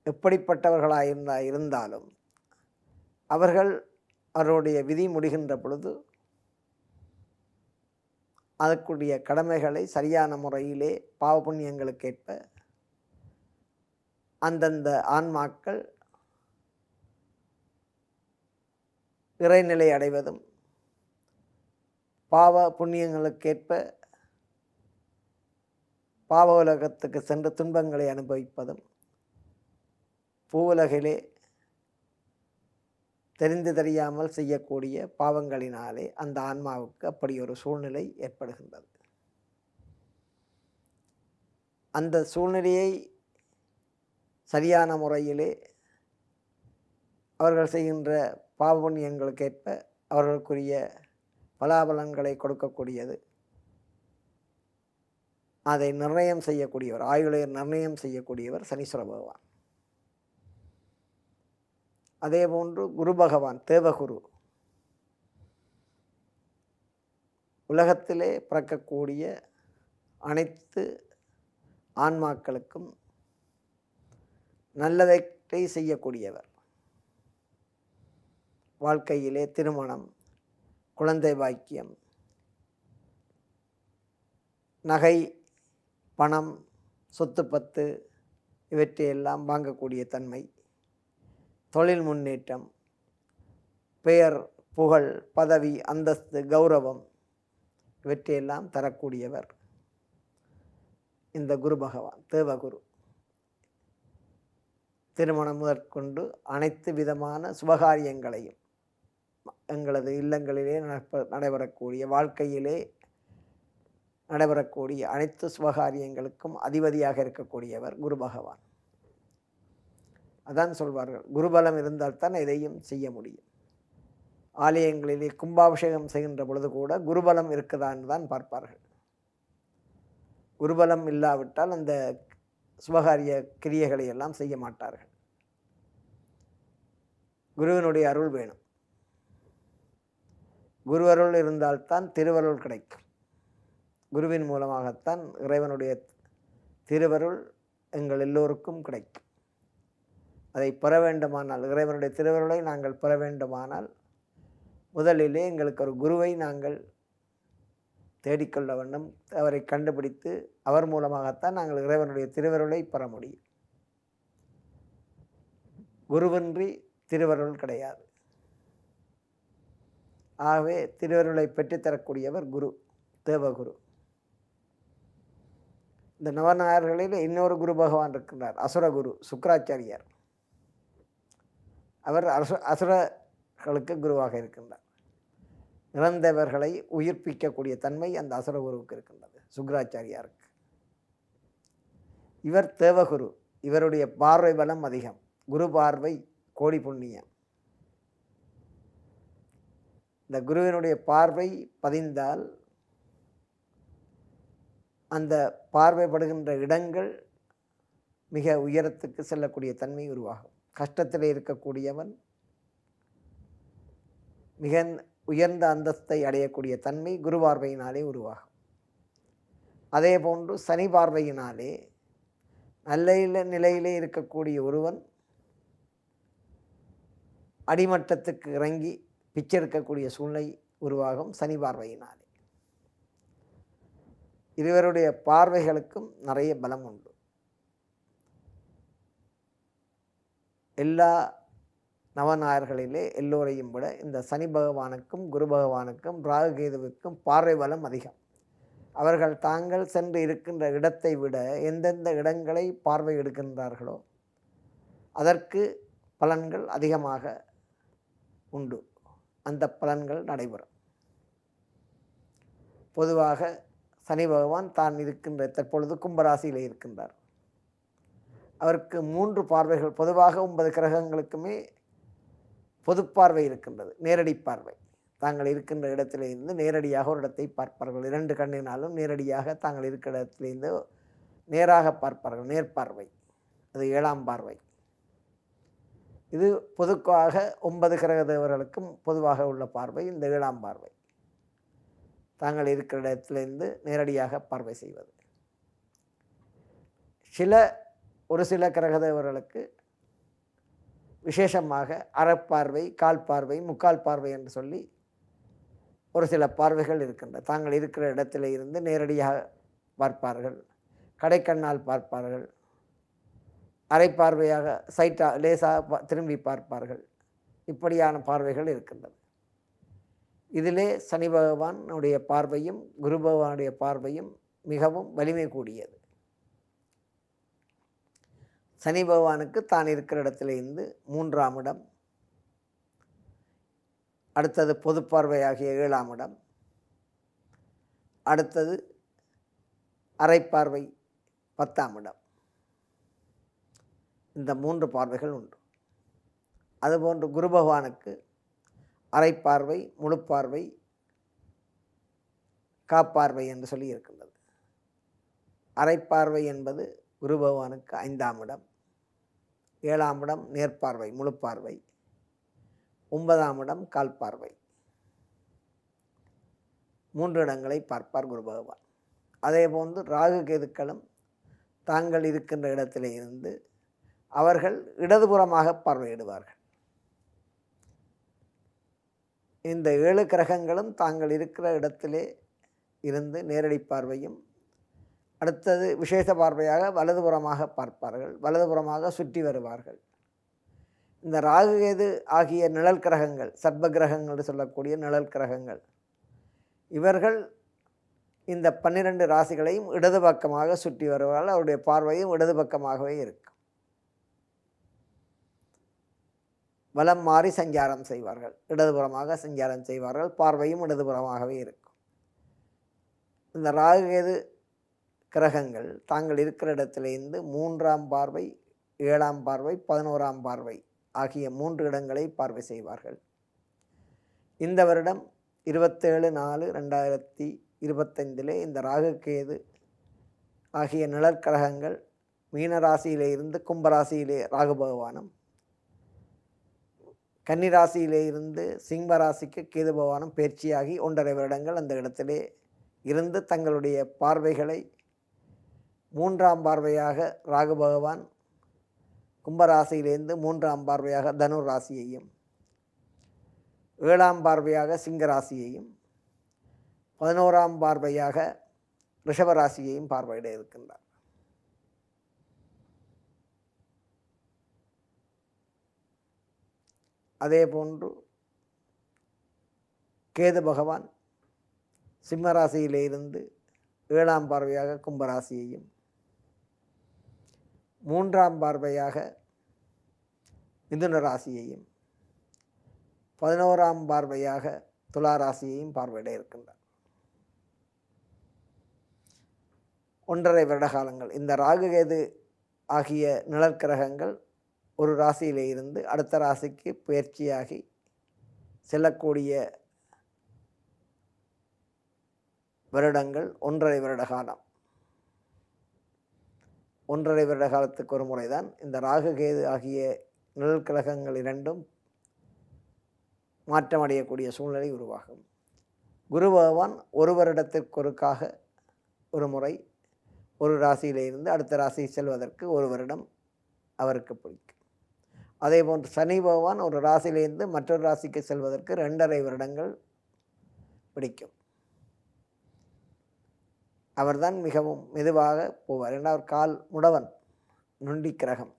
எப்படிப்பட்டவர்களாக இருந்தாலும் அவர்கள் அவருடைய விதி முடிகின்ற பொழுது அதற்குரிய கடமைகளை சரியான முறையிலே பாவ புண்ணியங்களுக்கேற்ப அந்தந்த ஆன்மாக்கள் இறைநிலை அடைவதும், பாவ புண்ணியங்களுக்கேற்ப பாவ உலகத்துக்கு சென்று துன்பங்களை அனுபவிப்பதும், பூவுலகிலே தெரிந்து தெரியாமல் செய்யக்கூடிய பாவங்களினாலே அந்த ஆன்மாவுக்கு அப்படி ஒரு சூழ்நிலை ஏற்படுகின்றது. அந்த சூழ்நிலையை சரியான முறையிலே அவர்கள் செய்கின்ற பாவ புண்ணியங்களுக்கேற்ப அவர்களுக்குரிய பலாபலன்களை கொடுக்கக்கூடியது. அதை நிர்ணயம் செய்யக்கூடியவர், ஆயுளை நிர்ணயம் செய்யக்கூடியவர் சனீஸ்வர பகவான். அதே போன்று குரு பகவான், தேவகுரு, உலகத்திலே பிறக்கக்கூடிய அனைத்து ஆன்மாக்களுக்கும் நல்லதை செய்யக்கூடியவர். வாழ்க்கையிலே திருமணம், குழந்தை பாக்கியம், நகை, பணம், சொத்து பத்து இவற்றையெல்லாம் வாங்கக்கூடிய தன்மை, தொழில் முன்னேற்றம், பெயர், புகழ், பதவி, அந்தஸ்து, கௌரவம் இவற்றையெல்லாம் தரக்கூடியவர் இந்த குரு பகவான், தேவகுரு. திருமணம் முதற்கொண்டு அனைத்து விதமான சுபகாரியங்களையும் எங்களது இல்லங்களிலே நடைபெறக்கூடிய, வாழ்க்கையிலே நடைபெறக்கூடிய அனைத்து சுபகாரியங்களுக்கும் அதிபதியாக இருக்கக்கூடியவர் குரு பகவான். அதான் சொல்வார்கள், குருபலம் இருந்தால்தான் எதையும் செய்ய முடியும். ஆலயங்களிலே கும்பாபிஷேகம் செய்கின்ற பொழுது கூட குருபலம் இருக்குதான்னு தான் பார்ப்பார்கள். குருபலம் இல்லாவிட்டால் அந்த சுபகாரிய கிரியைகளை எல்லாம் செய்ய மாட்டார்கள். குருவினுடைய அருள் வேணும். குருவருள் இருந்தால்தான் திருவருள் கிடைக்கும். குருவின் மூலமாகத்தான் இறைவனுடைய திருவருள் எங்கள் எல்லோருக்கும் கிடைக்கும். அதை பெற வேண்டுமானால், இறைவனுடைய திருவருளை நாங்கள் பெற வேண்டுமானால் முதலிலே எங்களுக்கு ஒரு குருவை நாங்கள் தேடிக்கொள்ள வேண்டும். அவரை கண்டுபிடித்து அவர் மூலமாகத்தான் நாங்கள் இறைவனுடைய திருவருளை பெற முடியும். குருவின்றி திருவருள் கிடையாது. ஆகவே திருவருளை பெற்றுத்தரக்கூடியவர் குரு, தேவகுரு. இந்த நவநாயர்களில் இன்னொரு குரு பகவான் இருக்கின்றார், அசுரகுரு சுக்கராச்சாரியார். அவர் அசுரர்களுக்கு குருவாக இருக்கின்றார். இறந்தவர்களை உயிர்ப்பிக்கக்கூடிய தன்மை அந்த அசுரகுருவுக்கு இருக்கின்றது, சுக்கராச்சாரியாருக்கு. இவர் தேவகுரு. இவருடைய பார்வை பலம் அதிகம். குரு பார்வை கோடி புண்ணியம். இந்த குருவினுடைய பார்வை பதிந்தால் அந்த பார்வைப்படுகின்ற இடங்கள் மிக உயரத்துக்கு செல்லக்கூடிய தன்மை உருவாகும். கஷ்டத்தில் இருக்கக்கூடியவன் மிக உயர்ந்த அந்தஸ்தை அடையக்கூடிய தன்மை குரு பார்வையினாலே உருவாகும். அதே போன்று சனி பார்வையினாலே நல்ல நிலையிலே இருக்கக்கூடிய ஒருவன் அடிமட்டத்துக்கு இறங்கி பிச்சை எடுக்கக்கூடிய சூழ்நிலை உருவாகும் சனி பார்வையினாலே. இருவருடைய பார்வைகளுக்கும் நிறைய பலம் உண்டு. எல்லா நவநாயர்களிலே எல்லோரையும் விட இந்த சனி பகவானுக்கும் குரு பகவானுக்கும் ராகு கேதுவுக்கும் பார்வை பலம் அதிகம். அவர்கள் தாங்கள் சென்று இருக்கின்ற இடத்தை விட எந்தெந்த இடங்களை பார்வை எடுக்கின்றார்களோ அதற்கு பலன்கள் அதிகமாக உண்டு. அந்த பலன்கள் நடைபெறும். பொதுவாக சனி பகவான் தான் இருக்கின்ற தற்பொழுது கும்பராசியில் இருக்கின்றார். அவருக்கு 3 பார்வைகள். பொதுவாக 9 கிரகங்களுக்குமே பொது பார்வை இருக்கின்றது, நேரடி பார்வை. தாங்கள் இருக்கின்ற இடத்திலிருந்து நேரடியாக ஒரு இடத்தை பார்ப்பார்கள். 2 கண்ணினாலும் நேரடியாக தாங்கள் இருக்கிற இடத்திலிருந்து நேராக பார்ப்பார்கள். நேர்பார்வை, அது 7ஆம் பார்வை. இது பொதுவாக 9 கிரக தேவர்களுக்கும் பொதுவாக உள்ள பார்வை இந்த 7ஆம் பார்வை. தாங்கள் இருக்கிற இடத்திலிருந்து நேரடியாக பார்வை செய்வது. ஒரு சில கிரகதேவர்களுக்கு விசேஷமாக அறப்பார்வை, கால் பார்வை, முக்கால் பார்வை என்று சொல்லி ஒரு சில பார்வைகள் இருக்கின்றன. தாங்கள் இருக்கிற இடத்துல இருந்து நேரடியாக பார்ப்பார்கள், கடைக்கண்ணால் பார்ப்பார்கள், அரை பார்வையாக லேசாக திரும்பி பார்ப்பார்கள். இப்படியான பார்வைகள் இருக்கின்றன. இதிலே சனி பகவானுடைய பார்வையும் குரு பகவானுடைய பார்வையும் மிகவும் வலிமை கூடியது. சனி பகவானுக்கு தான் இருக்கிற இடத்திலிருந்து 3ஆம் இடம், அடுத்தது பொது பார்வையாகிய 7ஆம் இடம், அடுத்தது அரைப்பார்வை 10ஆம் இடம். இந்த 3 பார்வைகள் உண்டு. அதுபோன்று குரு பகவானுக்கு அரைப்பார்வை, முழுப்பார்வை, காப்பார்வை என்று சொல்லி இருக்கின்றது. அரைப்பார்வை என்பது குரு பகவானுக்கு 5ஆம் இடம், 7ஆம் இடம் நேர்பார்வை முழுப்பார்வை, 9ஆம் இடம் கால் பார்வை. 3 இடங்களை பார்ப்பார் குரு பகவான். அதே போன்று ராகு கேதுக்களும் தாங்கள் இருக்கின்ற இடத்திலே இருந்து அவர்கள் இடதுபுறமாக பார்வையிடுவார்கள். இந்த 7 கிரகங்களும் தாங்கள் இருக்கிற இடத்திலே இருந்து நேரடி பார்வையும், அடுத்தது விசேஷ பார்வையாக வலதுபுறமாக பார்ப்பார்கள், வலதுபுறமாக சுற்றி வருவார்கள். இந்த ராகு கேது ஆகிய நிழல் கிரகங்கள், சர்ப்ப கிரகங்கள் சொல்லக்கூடிய நிழல் கிரகங்கள், இவர்கள் இந்த 12 ராசிகளையும் இடது பக்கமாக சுற்றி வருவார்கள். அவருடைய பார்வையும் இடது பக்கமாகவே இருக்கும். வலம் மாறி சஞ்சாரம் செய்வார்கள், இடதுபுறமாக சஞ்சாரம் செய்வார்கள், பார்வையும் இடதுபுறமாகவே இருக்கும். இந்த ராகு கேது கிரகங்கள் தாங்கள் இருக்கிற இடத்திலிருந்து 3ஆம் பார்வை, 7ஆம் பார்வை, 11ஆம் பார்வை ஆகிய 3 இடங்களை பார்வை செய்வார்கள். இந்த வருடம் 27/4/2025 இந்த ராகு கேது ஆகிய நிழற்கிரகங்கள் மீனராசியிலே இருந்து கும்பராசியிலே ராகு பகவானும், கன்னிராசியிலே இருந்து சிம்ம ராசிக்கு கேது பகவானும் பயிற்சியாகி 1.5 வருடங்கள் அந்த இடத்திலே இருந்து தங்களுடைய பார்வைகளை 3ஆம் பார்வையாக ராகு பகவான் கும்பராசியிலிருந்து 3ஆம் பார்வையாக தனுர் ராசியையும், 7ஆம் பார்வையாக சிங்க ராசியையும், 11ஆம் பார்வையாக ரிஷபராசியையும் பார்வையிட இருக்கின்றார். அதே போன்று கேது பகவான் சிம்மராசியிலே இருந்து 7ஆம் பார்வையாக கும்பராசியையும், 3ஆம் பார்வையாக மிதுன ராசியையும், 11ஆம் பார்வையாக துலா ராசியையும் பார்வையிட இருக்கின்றார். 1.5 வருட காலங்கள் இந்த ராகு கேது ஆகிய நிழற்கிரகங்கள் ஒரு ராசியிலே இருந்து அடுத்த ராசிக்கு பயிற்சியாகி செல்லக்கூடிய வருடங்கள் 1.5 வருட காலம். 1.5 வருட காலத்துக்கு ஒரு முறைதான் இந்த ராகு கேது ஆகிய நிழற்கிரகங்கள் இரண்டும் மாற்றமடையக்கூடிய சூழ்நிலை உருவாகும். குரு பகவான் 1 வருடத்திற்கொருக்காக ஒரு முறை ஒரு ராசியிலிருந்து அடுத்த ராசி செல்வதற்கு 1 வருடம் அவருக்கு பிடிக்கும். அதே போன்று சனி பகவான் ஒரு ராசியிலிருந்து மற்றொரு ராசிக்கு செல்வதற்கு 2.5 வருடங்கள் பிடிக்கும். அவர்தான் மிகவும் மெதுவாக போவார். அவர் கால் முடவன், நொண்டி கிரகம்.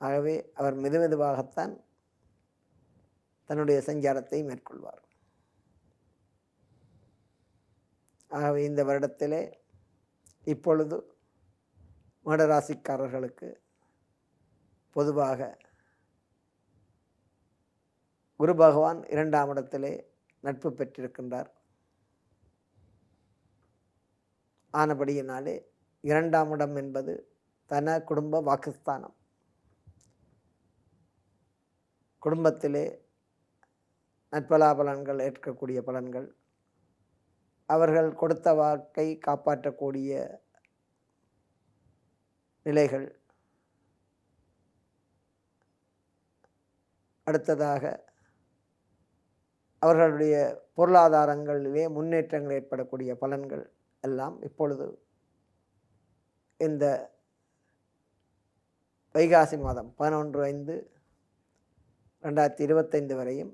ஆகவே அவர் மெதுவாகத்தான் தன்னுடைய சஞ்சாரத்தை மேற்கொள்வார். ஆகவே இந்த வருடத்திலே இப்பொழுது மேடராசிக்காரர்களுக்கு பொதுவாக குரு பகவான் 2ஆம் இடத்திலே நட்பு பெற்றிருக்கின்றார். ஆனபடியினாலே 2ஆம் இடம் என்பது தன குடும்ப வாக்குஸ்தானம். குடும்பத்திலே நற்பலாபலன்கள் ஏற்கக்கூடிய பலன்கள், அவர்கள் கொடுத்த வாக்கை காப்பாற்றக்கூடிய நிலைகள், அடுத்ததாக அவர்களுடைய பொருளாதாரங்களிலே முன்னேற்றங்கள் ஏற்படக்கூடிய பலன்கள் எல்லாம் இப்பொழுது இந்த வைகாசி மாதம் 11/5/2025 வரையும்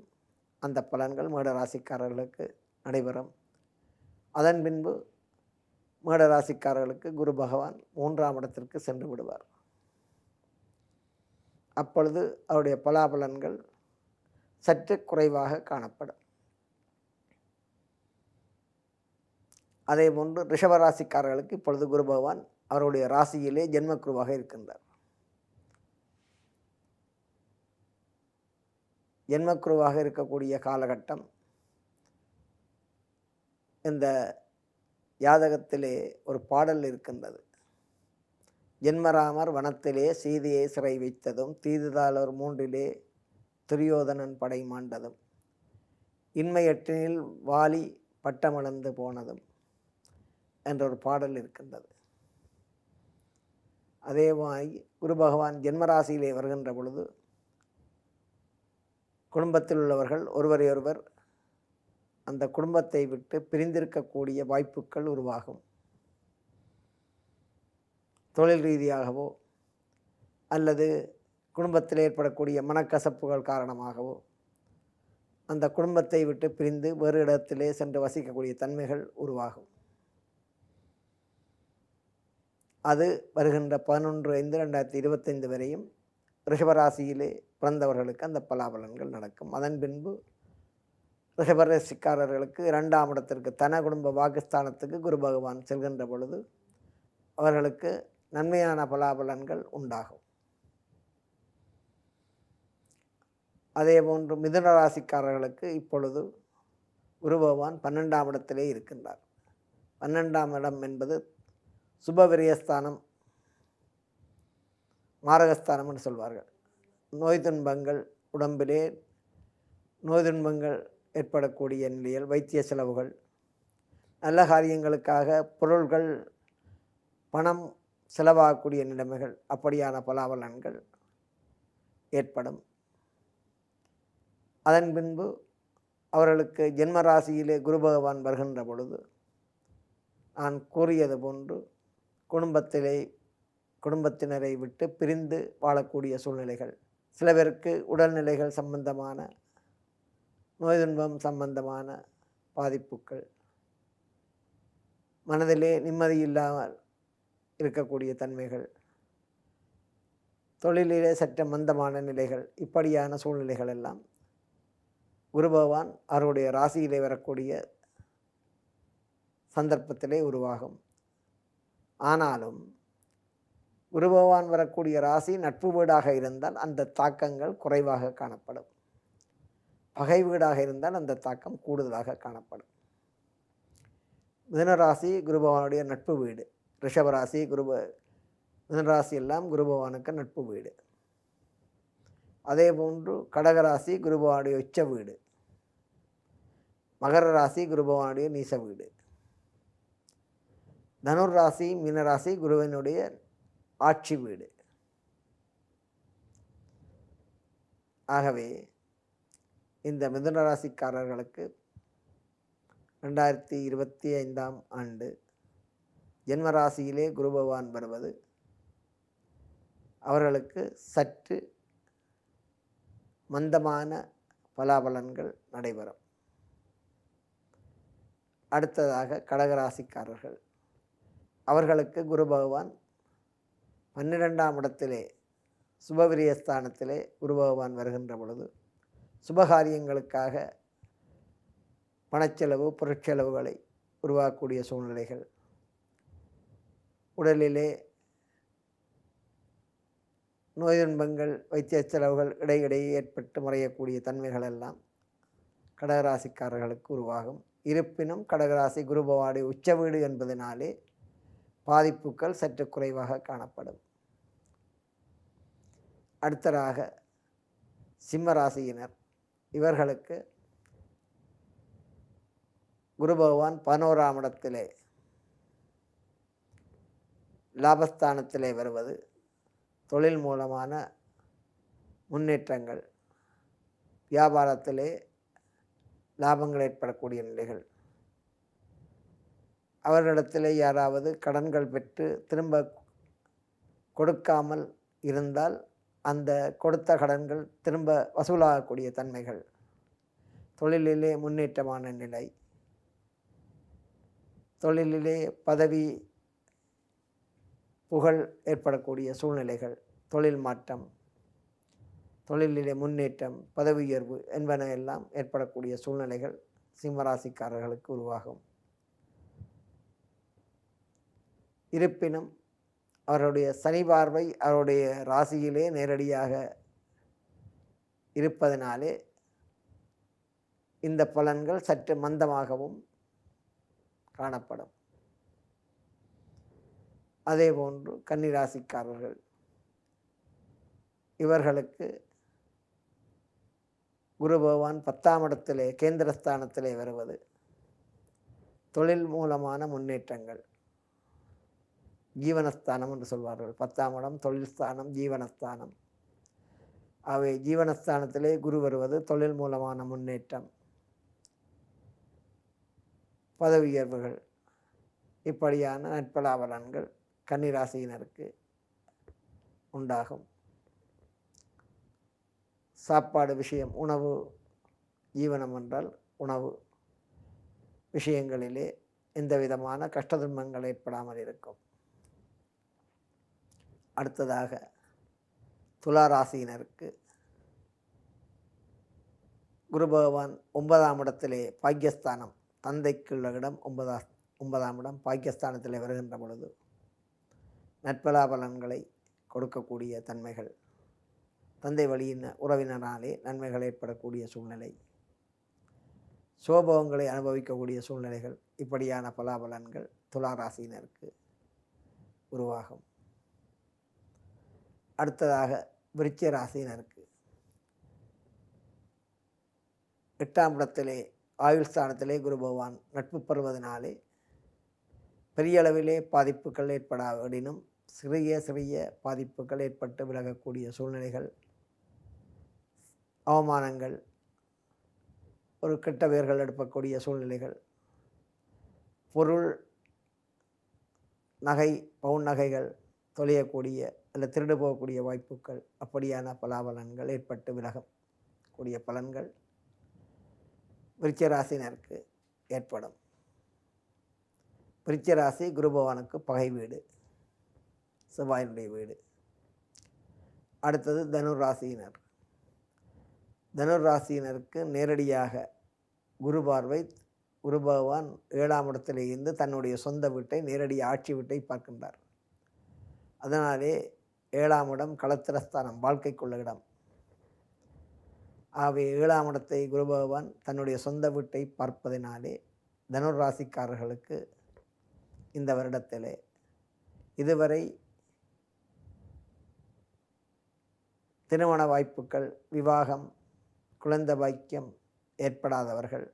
அந்த பலன்கள் மேடராசிக்காரர்களுக்கு நடைபெறும். அதன் பின்பு மேடராசிக்காரர்களுக்கு குரு பகவான் 3ஆம் இடத்திற்கு சென்று விடுவார். அப்பொழுது அவருடைய பலாபலன்கள் சற்று குறைவாக காணப்படும். அதே போன்று ரிஷபராசிக்காரர்களுக்கு இப்பொழுது குரு பகவான் அவருடைய ராசியிலே ஜென்மக்குருவாக இருக்கின்றார். ஜென்மக்குருவாக இருக்கக்கூடிய காலகட்டம் இந்த ஜாதகத்திலே ஒரு பாடல் இருக்கின்றது. ஜென்மராமர் வனத்திலே சீதையை சிறை வைத்ததும், தீதுதாளர் 3 துரியோதனன் படை மாண்டதும், இன்மையற்றினில் வாலி பட்டமளந்து போனதும் என்ற ஒரு பாடல் இருக்கின்றது. அதே மாதிரி குரு பகவான் ஜென்மராசியிலே வருகின்ற பொழுது குடும்பத்தில் உள்ளவர்கள் ஒருவரையொருவர் அந்த குடும்பத்தை விட்டு பிரிந்திருக்கக்கூடிய வாய்ப்புகள் உருவாகும். தொழில் ரீதியாகவோ அல்லது குடும்பத்தில் ஏற்படக்கூடிய மனக்கசப்புகள் காரணமாகவோ அந்த குடும்பத்தை விட்டு பிரிந்து வேறு இடத்திலே சென்று வசிக்கக்கூடிய தன்மைகள் உருவாகும். அது வருகின்ற 11/5/2025 வரையும் ரிஷபராசியிலே பிறந்தவர்களுக்கு அந்த பலாபலன்கள் நடக்கும். அதன் பின்பு ரிஷபராசிக்காரர்களுக்கு 2ஆம் இடத்திற்கு தன குடும்ப வாக்குஸ்தானத்துக்கு குரு பகவான் செல்கின்ற பொழுது அவர்களுக்கு நன்மையான பலாபலன்கள் உண்டாகும். அதே போன்று மிதுன ராசிக்காரர்களுக்கு இப்பொழுது குரு பகவான் 12ஆம் இடத்திலே இருக்கின்றார். 12ஆம் இடம் என்பது சுபவிரயஸ்தானம், மாரகஸ்தானம் என்று சொல்வார்கள். நோய் துன்பங்கள், உடம்பிலே நோய் துன்பங்கள் ஏற்படக்கூடிய நிலையில் வைத்திய செலவுகள், நல்ல காரியங்களுக்காக பொருள்கள் பணம் செலவாகக்கூடிய நிலைமைகள், அப்படியான பலாபலன்கள் ஏற்படும். அதன் பின்பு அவர்களுக்கு ஜென்மராசியிலே குரு பகவான் வருகின்ற பொழுது நான் கூறியது போன்று குடும்பத்தினரை விட்டு பிரிந்து வாழக்கூடிய சூழ்நிலைகள், சில பேருக்கு உடல்நிலைகள் சம்பந்தமான நோய் துன்பம் சம்பந்தமான பாதிப்புகள், மனதிலே நிம்மதி இல்லாமல் இருக்கக்கூடிய தன்மைகள், தொழிலிலே சற்று மந்தமான நிலைகள், இப்படியான சூழ்நிலைகள் எல்லாம் குரு பகவான் அவருடைய ராசியிலே வரக்கூடிய சந்தர்ப்பத்திலே உருவாகும். ஆனாலும் குரு பகவான் வரக்கூடிய ராசி நட்பு வீடாக இருந்தால் அந்த தாக்கங்கள் குறைவாக காணப்படும். பகை வீடாக இருந்தால் அந்த தாக்கம் கூடுதலாக காணப்படும். மிதுனராசி குரு பகவானுடைய நட்பு வீடு. ரிஷபராசி மிதுனராசி எல்லாம் குரு பகவானுக்கு நட்பு வீடு. அதே போன்று கடகராசி குரு பகவானுடைய உச்ச வீடு. மகர ராசி குரு பகவானுடைய நீச வீடு. தனுர் ராசி மீனராசி குருவினுடைய ஆட்சி வீடு. ஆகவே இந்த மிதுன ராசிக்காரர்களுக்கு 2025ஆம் ஆண்டு ஜென்மராசியிலே குரு பகவான் வருவது அவர்களுக்கு சற்று மந்தமான பலாபலன்கள் நடைபெறும். அடுத்ததாக கடகராசிக்காரர்கள், அவர்களுக்கு குரு பகவான் 12ஆம் இடத்திலே சுபவிரியஸ்தானத்திலே குரு பகவான் வருகின்ற பொழுது சுபகாரியங்களுக்காக பணச்செலவு பொருட்செலவுகளை உருவாக்கக்கூடிய சூழ்நிலைகள், உடலிலே நோய் துன்பங்கள் வைத்திய செலவுகள் இடையிடையே ஏற்பட்டு முறையக்கூடிய தன்மைகள் எல்லாம் கடகராசிக்காரர்களுக்கு உருவாகும். இருப்பினும் கடகராசி குரு பகவானுடைய உச்ச வீடு என்பதனாலே பாதிப்புகள் சற்று குறைவாக காணப்படும். அடுத்ததாக சிம்மராசியினர், இவர்களுக்கு குரு பகவான் 11ஆம் இடத்திலே லாபஸ்தானத்திலே வருவது தொழில் மூலமான முன்னேற்றங்கள், வியாபாரத்திலே லாபங்கள் ஏற்படக்கூடிய நிலைகள், அவர்களிடத்திலே யாராவது கடன்கள் பெற்று திரும்ப கொடுக்காமல் இருந்தால் அந்த கொடுத்த கடன்கள் திரும்ப வசூலாகக்கூடிய தன்மைகள், தொழிலிலே முன்னேற்றமான நிலை, தொழிலிலே பதவி புகழ் ஏற்படக்கூடிய சூழ்நிலைகள், தொழில் மாற்றம், தொழிலிலே முன்னேற்றம், பதவி உயர்வு என்பன எல்லாம் ஏற்படக்கூடிய சூழ்நிலைகள் சிம்மராசிக்காரர்களுக்கு உருவாகும். இருப்பினும் அவருடைய சனி பார்வை அவருடைய ராசியிலே நேரடியாக இருப்பதனாலே இந்த பலன்கள் சற்று மந்தமாகவும் காணப்படும். அதேபோன்று கன்னிராசிக்காரர்கள், இவர்களுக்கு குரு பகவான் 10ஆம் இடத்திலே கேந்திரஸ்தானத்திலே வருவது தொழில் மூலமான முன்னேற்றங்கள், ஜீவனஸ்தானம் என்று சொல்வார்கள். 10ஆம் இடம் தொழில் ஸ்தானம், ஜீவனஸ்தானம். அவை ஜீவனஸ்தானத்திலே குரு வருவது தொழில் மூலமான முன்னேற்றம், பதவி உயர்வுகள், இப்படியான நட்பலாபலன்கள் கன்னிராசியினருக்கு உண்டாகும். சாப்பாடு விஷயம், உணவு ஜீவனம் என்றால் உணவு விஷயங்களிலே எந்த விதமான கஷ்ட துன்பங்கள் ஏற்படாமல் இருக்கும். அடுத்ததாக துளாராசியினருக்கு குரு பகவான் 9ஆம் இடத்திலே பாக்கியஸ்தானம், தந்தைக்குள்ள இடம் 9ஆம் இடம் பாக்கியஸ்தானத்திலே வருகின்ற பொழுது நட்பலாபலன்களை கொடுக்கக்கூடிய தன்மைகள், தந்தை வழியின் உறவினராலே நன்மைகள் ஏற்படக்கூடிய சூழ்நிலை, சோபவங்களை அனுபவிக்கக்கூடிய சூழ்நிலைகள், இப்படியான பலாபலன்கள் துளாராசியினருக்கு உருவாகும். அடுத்ததாக விருச்சிக ராசியினருக்கு 8ஆம் இடத்திலே ஆயுள் ஸ்தானத்திலே குரு பகவான் நட்பு பெறுவதனாலே பெரிய அளவிலே பாதிப்புகள் ஏற்படாவிடினும் சிறிய சிறிய பாதிப்புகள் ஏற்பட்டு விலகக்கூடிய சூழ்நிலைகள், அவமானங்கள், ஒரு கெட்ட பெயர்கள் எடுக்கக்கூடிய சூழ்நிலைகள், பொருள் நகை பவுன் நகைகள் தொலையக்கூடிய அல்ல திருடு போகக்கூடிய வாய்ப்புகள், அப்படியான பலாபலன்கள் ஏற்பட்டு விலகக்கூடிய பலன்கள் விருச்சிக ராசினருக்கு ஏற்படும். விருச்சிக ராசி குரு பகவானுக்கு பகை வீடு, செவ்வாயினுடைய வீடு. அடுத்தது தனுர் ராசியினர். தனுர் ராசியினருக்கு நேரடியாக குரு பார்வை, குரு பகவான் 7ஆம் இடத்திலே இருந்து தன்னுடைய சொந்த வீட்டை, நேரடி ஆட்சி வீட்டை பார்க்கின்றார். அதனாலே 7ஆம் இடம் களத்திரஸ்தானம், வாழ்க்கைக்குள்ள இடம். ஆகவே 7ஆம் இடத்தை குரு பகவான் தன்னுடைய சொந்த வீட்டை பார்ப்பதினாலே தனுர் ராசிக்காரர்களுக்கு இந்த வருடத்திலே இதுவரை திருமண வாய்ப்புகள், விவாகம், குழந்தை பாக்கியம் ஏற்படாதவர்கள்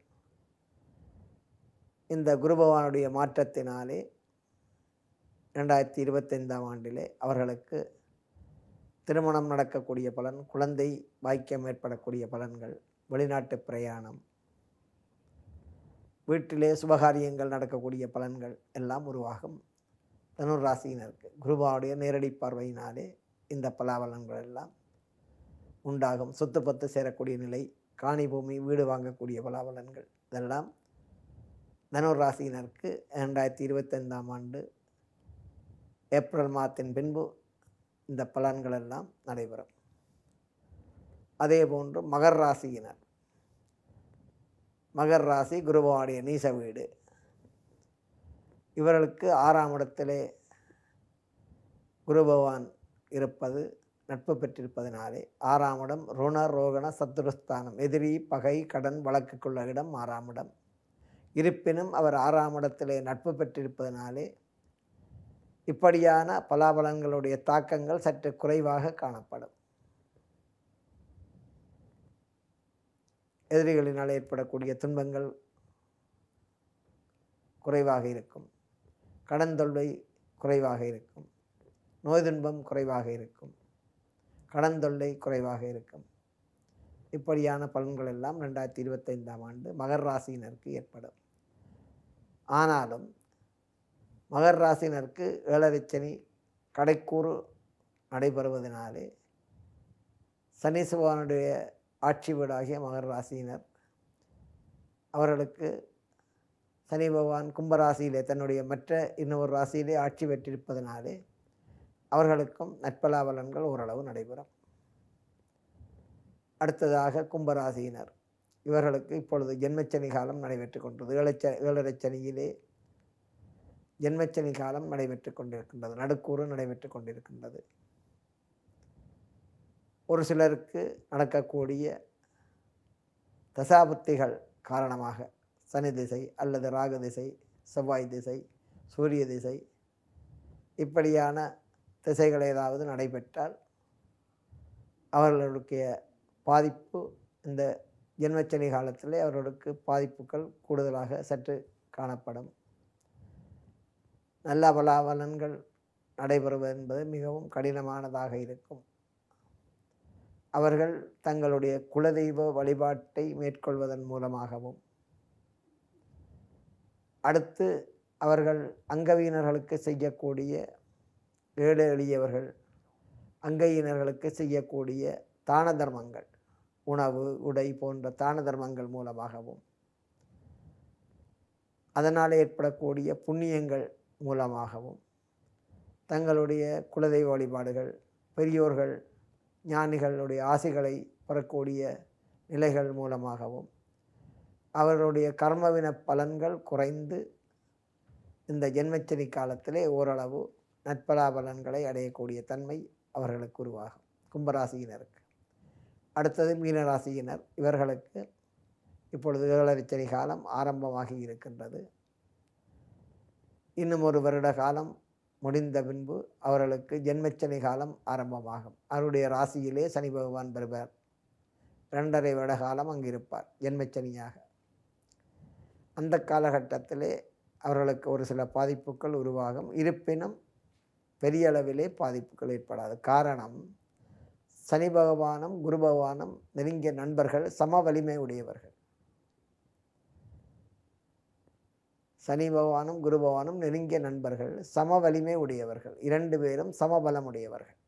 இந்த குரு பகவானுடைய மாற்றத்தினாலே 2025ஆம் ஆண்டிலே அவர்களுக்கு திருமணம் நடக்கக்கூடிய பலன், குழந்தை பாக்கியம் ஏற்படக்கூடிய பலன்கள், வெளிநாட்டு பிரயாணம், வீட்டிலே சுபகாரியங்கள் நடக்கக்கூடிய பலன்கள் எல்லாம் உருவாகும். தனுர் ராசியினருக்கு குருபாவுடைய நேரடி பார்வையினாலே இந்த பலாபலன்கள் எல்லாம் உண்டாகும். சொத்து பத்து சேரக்கூடிய நிலை, காணி பூமி வீடு வாங்கக்கூடிய பலாபலன்கள் இதெல்லாம் தனுர் ராசியினருக்கு 2025ஆம் ஆண்டு ஏப்ரல் மாதத்தின் பின்பு இந்த பலன்கள் எல்லாம் நடைபெறும். அதே போன்று மகர் ராசியினர், மகர் ராசி குருபவானுடைய நீச வீடு, இவர்களுக்கு 6ஆம் இடத்திலே குரு பகவான் இருப்பது நட்பு பெற்றிருப்பதனாலே 6ஆம் இடம் ருண ரோகண சத்துருஸ்தானம், எதிரி பகை கடன் வழக்குக்குள்ள இடம் 6ஆம் இடம். இருப்பினும் அவர் 6ஆம் இடத்திலே நட்பு பெற்றிருப்பதனாலே இப்படியான பலாபலன்களுடைய தாக்கங்கள் சற்று குறைவாக காணப்படும். எதிரிகளினால் ஏற்படக்கூடிய துன்பங்கள் குறைவாக இருக்கும், கடன் தொல்லை குறைவாக இருக்கும், நோய் துன்பம் குறைவாக இருக்கும், கடன் தொல்லை குறைவாக இருக்கும். இப்படியான பலன்கள் எல்லாம் 2025ஆம் ஆண்டு மகர் ராசியினருக்கு ஏற்படும். ஆனாலும் மகர் ராசியினருக்கு 7.5 சனி கடைக்கூறு நடைபெறுவதனாலே சனீஸ்வரனுடைய ஆட்சி வீடாகிய மகர் ராசியினர் அவர்களுக்கு சனி பகவான் கும்பராசியிலே தன்னுடைய மற்ற இன்னொரு ராசியிலே ஆட்சி பெற்றிருப்பதனாலே அவர்களுக்கும் நட்பலாபலன்கள் ஓரளவு நடைபெறும். அடுத்ததாக கும்பராசியினர், இவர்களுக்கு இப்பொழுது ஜென்மச்சனி காலம் நடைபெற்று கொண்டது. 7.5 சனியிலே ஜென்மச்சனி காலம் நடைபெற்று கொண்டிருக்கின்றது, நடுக்கூறு நடைபெற்று கொண்டிருக்கின்றது. ஒரு சிலருக்கு நடக்கக்கூடிய தசாபுத்திகள் காரணமாக சனி திசை அல்லது ராகு திசை, செவ்வாய் திசை, சூரிய திசை, இப்படியான திசைகள் ஏதாவது நடைபெற்றால் அவர்களுடைய பாதிப்பு இந்த ஜென்மச்சனி காலத்திலே அவர்களுக்கு பாதிப்புகள் கூடுதலாக சற்று காணப்படும். நல்ல பலாபலன்கள் நடைபெறுவது என்பது மிகவும் கடினமானதாக இருக்கும். அவர்கள் தங்களுடைய குலதெய்வ வழிபாட்டை மேற்கொள்வதன் மூலமாகவும், அடுத்து அவர்கள் அங்கவீனர்களுக்கு செய்யக்கூடிய, ஏழை எளியவர்கள் அங்கவீனர்களுக்கு செய்யக்கூடிய தான தர்மங்கள், உணவு உடை போன்ற தான தர்மங்கள் மூலமாகவும், அதனால் ஏற்படக்கூடிய புண்ணியங்கள் மூலமாகவும், தங்களுடைய குலதெய்வ வழிபாடுகள், பெரியோர்கள் ஞானிகளுடைய ஆசைகளை பெறக்கூடிய நிலைகள் மூலமாகவும் அவர்களுடைய கர்மவின பலன்கள் குறைந்து இந்த ஜென்மச்சனி காலத்திலே ஓரளவு நட்பலாபலன்களை அடையக்கூடிய தன்மை அவர்களுக்கு உருவாகும். கும்பராசியினருக்கு. அடுத்தது மீனராசியினர், இவர்களுக்கு இப்பொழுது 7.5 சனி காலம் ஆரம்பமாகி இருக்கின்றது. இன்னும் ஒரு வருட காலம் முடிந்த பின்பு அவர்களுக்கு ஜென்மச்சனி காலம் ஆரம்பமாகும். அவருடைய ராசியிலே சனி பகவான் வருவார். 2.5 வருட காலம் அங்கு இருப்பார் ஜென்மச்சனியாக. அந்த காலகட்டத்திலே அவர்களுக்கு ஒரு சில பாதிப்புகள் உருவாகும். இருப்பினும் பெரிய அளவிலே பாதிப்புகள் ஏற்படாது. காரணம், சனி பகவானும் குரு பகவானும் நெருங்கிய நண்பர்கள், சம வலிமை உடையவர்கள். சனி பகவானும் குரு பகவானும் நெருங்கிய நண்பர்கள், சம வலிமை உடையவர்கள், 2 பேரும் சமபலம் உடையவர்கள்.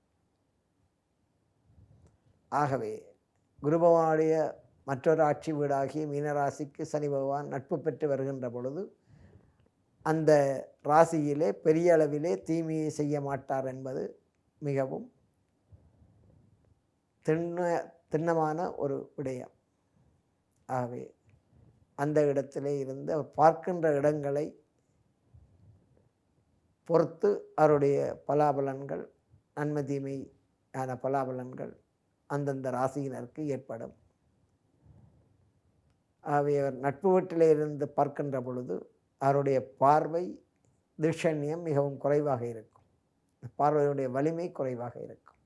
ஆகவே குரு பகவானுடைய மற்றொரு ஆட்சி வீடாகிய மீனராசிக்கு சனி பகவான் நட்பு பெற்று வருகின்ற பொழுது அந்த ராசியிலே பெரிய அளவிலே தீமையை செய்ய மாட்டார் என்பது மிகவும் திண்ணமான ஒரு விடயம். ஆகவே அந்த இடத்திலே இருந்து அவர் பார்க்கின்ற இடங்களை பொறுத்து அவருடைய பலாபலன்கள், நன்மை தீமையான பலாபலன்கள் அந்தந்த ராசியினருக்கு ஏற்படும். ஆகவே அவர் நட்பு வீட்டிலே இருந்து பார்க்கின்ற பொழுது அவருடைய பார்வை திஷண்யம் மிகவும் குறைவாக இருக்கும். பார்வையுடைய வலிமை குறைவாக இருக்கும்.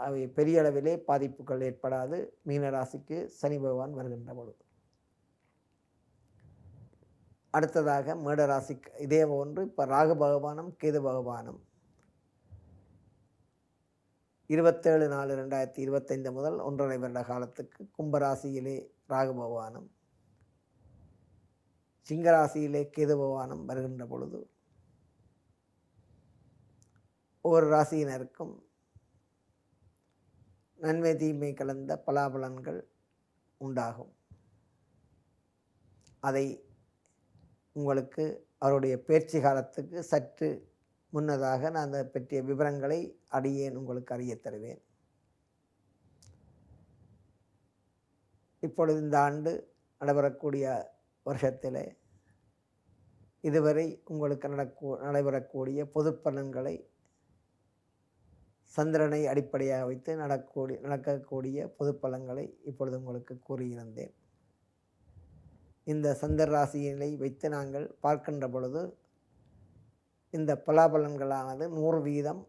அவை பெரிய அளவிலே பாதிப்புகள் ஏற்படாது மீனராசிக்கு சனி பகவான் வருகின்ற பொழுது. அடுத்ததாக மேடராசிக்கு இதே போன்று இப்போ ராகு பகவானும் கேது பகவானும் 27/4/2025 முதல் 1.5 வருட காலத்துக்கு கும்பராசியிலே ராகு பகவானும் சிங்கராசியிலே கேது பகவானும் வருகின்ற பொழுது ஒவ்வொரு ராசியினருக்கும் நன்மை தீமை கலந்த பலாபலன்கள் உண்டாகும். அதை உங்களுக்கு அவருடைய பயிற்சி காலத்துக்கு சற்று முன்னதாக நான் அதை பற்றிய விவரங்களை அடியேன் உங்களுக்கு அறிய தருவேன். இப்பொழுது இந்த ஆண்டு நடைபெறக்கூடிய வருஷத்தில் இதுவரை உங்களுக்கு நடைபெறக்கூடிய பொது பலன்களை சந்திரனை அடிப்படையாக வைத்து நடக்கக்கூடிய பொது பலன்களை இப்பொழுது உங்களுக்கு கூறியிருந்தேன். இந்த சந்திர ராசியினை வைத்து நாங்கள் பார்க்கின்ற பொழுது இந்த பலாபலன்களானது 100%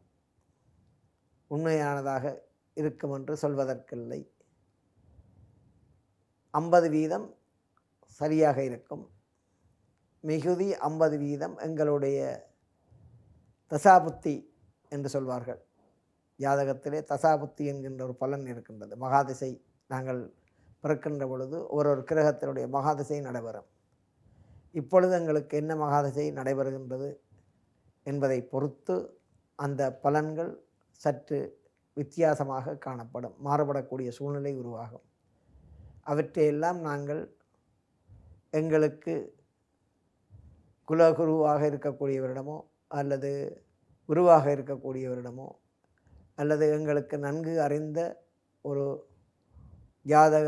உண்மையானதாக இருக்கும் என்று சொல்வதற்கில்லை. 50% சரியாக இருக்கும். மிகுதி 50% எங்களுடைய தசாபுத்தி என்று சொல்வார்கள். ஜாதகத்திலே தசாபுத்தி என்கின்ற ஒரு பலன் இருக்கின்றது. மகாதிசை நாங்கள் பிறக்கின்ற பொழுது ஒரு கிரகத்தினுடைய மகாதிசை நடைபெறும். இப்பொழுது எங்களுக்கு என்ன மகாதிசை நடைபெறுகின்றது என்பதை பொறுத்து அந்த பலன்கள் சற்று வித்தியாசமாக காணப்படும், மாறுபடக்கூடிய சூழ்நிலை உருவாகும். அவற்றையெல்லாம் நாங்கள் எங்களுக்கு குலகுருவாக இருக்கக்கூடியவரிடமோ அல்லது குருவாக இருக்கக்கூடியவரிடமோ அல்லது எங்களுக்கு நன்கு அறிந்த ஒரு ஜாதக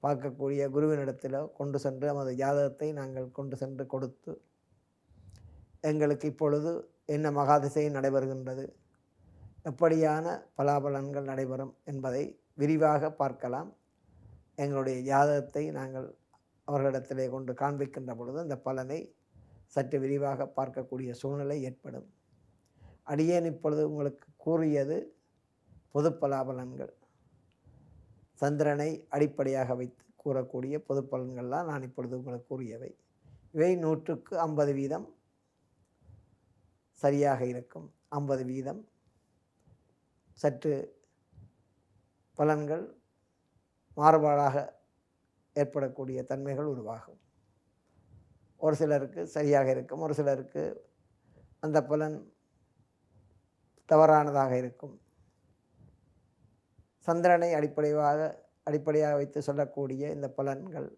பார்க்கக்கூடிய குருவினிடத்தில் கொண்டு சென்று நமது ஜாதகத்தை நாங்கள் கொண்டு சென்று கொடுத்து எங்களுக்கு இப்பொழுது என்ன மகாதிசை நடைபெறுகின்றது, எப்படியான பலாபலன்கள் நடைபெறும் என்பதை விரிவாக பார்க்கலாம். எங்களுடைய ஜாதகத்தை நாங்கள் அவர்களிடத்திலே கொண்டு காண்பிக்கின்ற பொழுது இந்த பலனை சற்று விரிவாக பார்க்கக்கூடிய சூழ்நிலை ஏற்படும். அடியேன் இப்பொழுது உங்களுக்கு கூறியது பொது பலாபலன்கள், சந்திரனை அடிப்படையாக வைத்து கூறக்கூடிய பொது பலன்கள்லாம் நான் இப்பொழுது உங்களுக்கு கூறியவை. இவை 100க்கு 50% சரியாக இருக்கும். 50% சற்று பலன்கள் மாறுபாடாக ஏற்படக்கூடிய தன்மைகள் உருவாகும். ஒரு சிலருக்கு சரியாக இருக்கும், ஒரு சிலருக்கு அந்த பலன் தவறானதாக இருக்கும். சந்திரனை அடிப்படையாக வைத்து சொல்லக்கூடிய இந்த பலன்கள்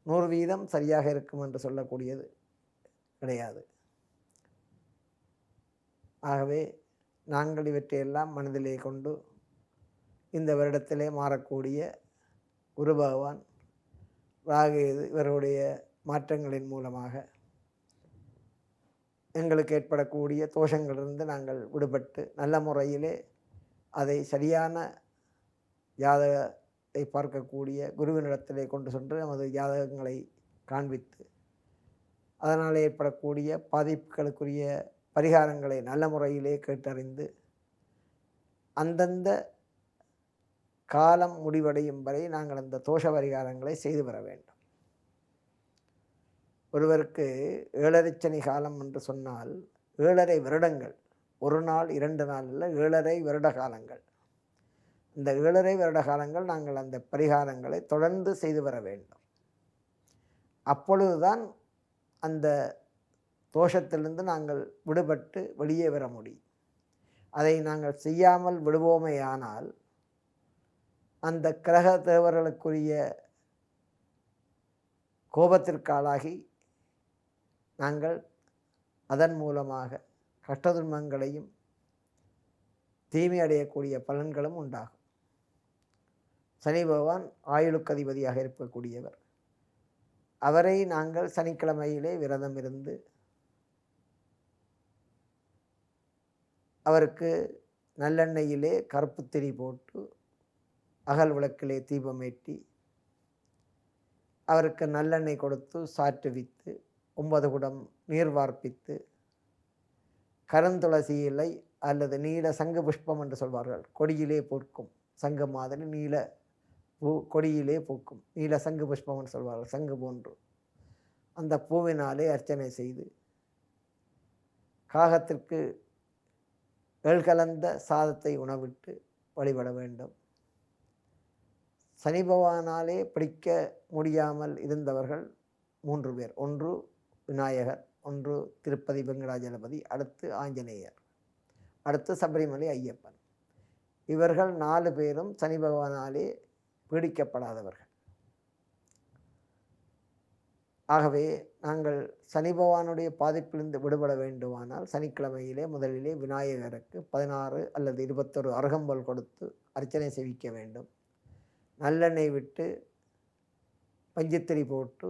100% சரியாக இருக்கும் என்று சொல்லக்கூடியது கிடையாது. ஆகவே நாங்கள் இவற்றையெல்லாம் மனதிலே கொண்டு இந்த வருடத்திலே மாறக்கூடிய குரு பகவான், ராகு இவருடைய மாற்றங்களின் மூலமாக எங்களுக்கு ஏற்படக்கூடிய தோஷங்களிலிருந்து நாங்கள் விடுபட்டு நல்ல முறையிலே அதை சரியான ஜாதகத்தை பார்க்கக்கூடிய குருவினிடத்திலே கொண்டு சென்று நமது ஜாதகங்களை காண்பித்து அதனால் ஏற்படக்கூடிய பாதிப்புகளுக்குரிய பரிகாரங்களை நல்ல முறையிலே கேட்டறிந்து அந்தந்த காலம் முடிவடையும் வரை நாங்கள் அந்த தோஷ பரிகாரங்களை செய்து வர வேண்டும். ஒருவருக்கு 7.5 சனி காலம் என்று சொன்னால் 7.5 வருடங்கள், ஒரு நாள் 2 நாள் இல்லை, 7.5 வருட காலங்கள். இந்த 7.5 வருட காலங்கள் நாங்கள் அந்த பரிகாரங்களை தொடர்ந்து செய்து வர வேண்டும். அப்பொழுதுதான் அந்த தோஷத்திலிருந்து நாங்கள் விடுபட்டு வெளியே வர முடியும். அதை நாங்கள் செய்யாமல் விடுவோமேயானால் அந்த கிரக தேவர்களுக்குரிய கோபத்திற்காளாகி நாங்கள் அதன் மூலமாக கஷ்டதுன்பங்களையும் தீமை அடையக்கூடிய பலன்களும் உண்டாகும். சனி பகவான் ஆயுளுக்கு அதிபதியாக இருக்கக்கூடியவர். அவரை நாங்கள் சனிக்கிழமையிலே விரதம் இருந்து அவருக்கு நல்லெண்ணெயிலே கருப்பு திரி போட்டு அகல் விளக்கிலே தீபமேற்றி அவருக்கு நல்லெண்ணெய் கொடுத்து சாற்று வித்து 9 குடம் நீர் வார்ப்பித்து கருந்துளசி இலை அல்லது நீல சங்கு புஷ்பம் என்று சொல்வார்கள், கொடியிலே பூக்கும் சங்கு மாதிரி நீல பூ கொடியிலே பூக்கும் நீல சங்கு புஷ்பம் என்று சொல்வார்கள், சங்கு போன்று அந்த பூவினாலே அர்ச்சனை செய்து காகத்திற்கு கலந்த சாதத்தை உணவிட்டு வழிபட வேண்டும். சனி பகவானாலே பிடிக்க முடியாமல் இருந்தவர்கள் 3 பேர். ஒன்று விநாயகர், ஒன்று திருப்பதி வெங்கடாஜலபதி, அடுத்து ஆஞ்சநேயர். அடுத்து சபரிமலை ஐயப்பன். இவர்கள் 4 பேரும் சனி பகவானாலே பீடிக்கப்படாதவர்கள். ஆகவே நாங்கள் சனி பகவானுடைய பாதிப்பிலிருந்து விடுபட வேண்டுமானால் சனிக்கிழமையிலே முதலிலே விநாயகருக்கு 16 அல்லது 21 அருகம்புல் கொடுத்து அர்ச்சனை செய்விக்க வேண்டும். நல்லெண்ணெய் விட்டு பஞ்சுத்திரி போட்டு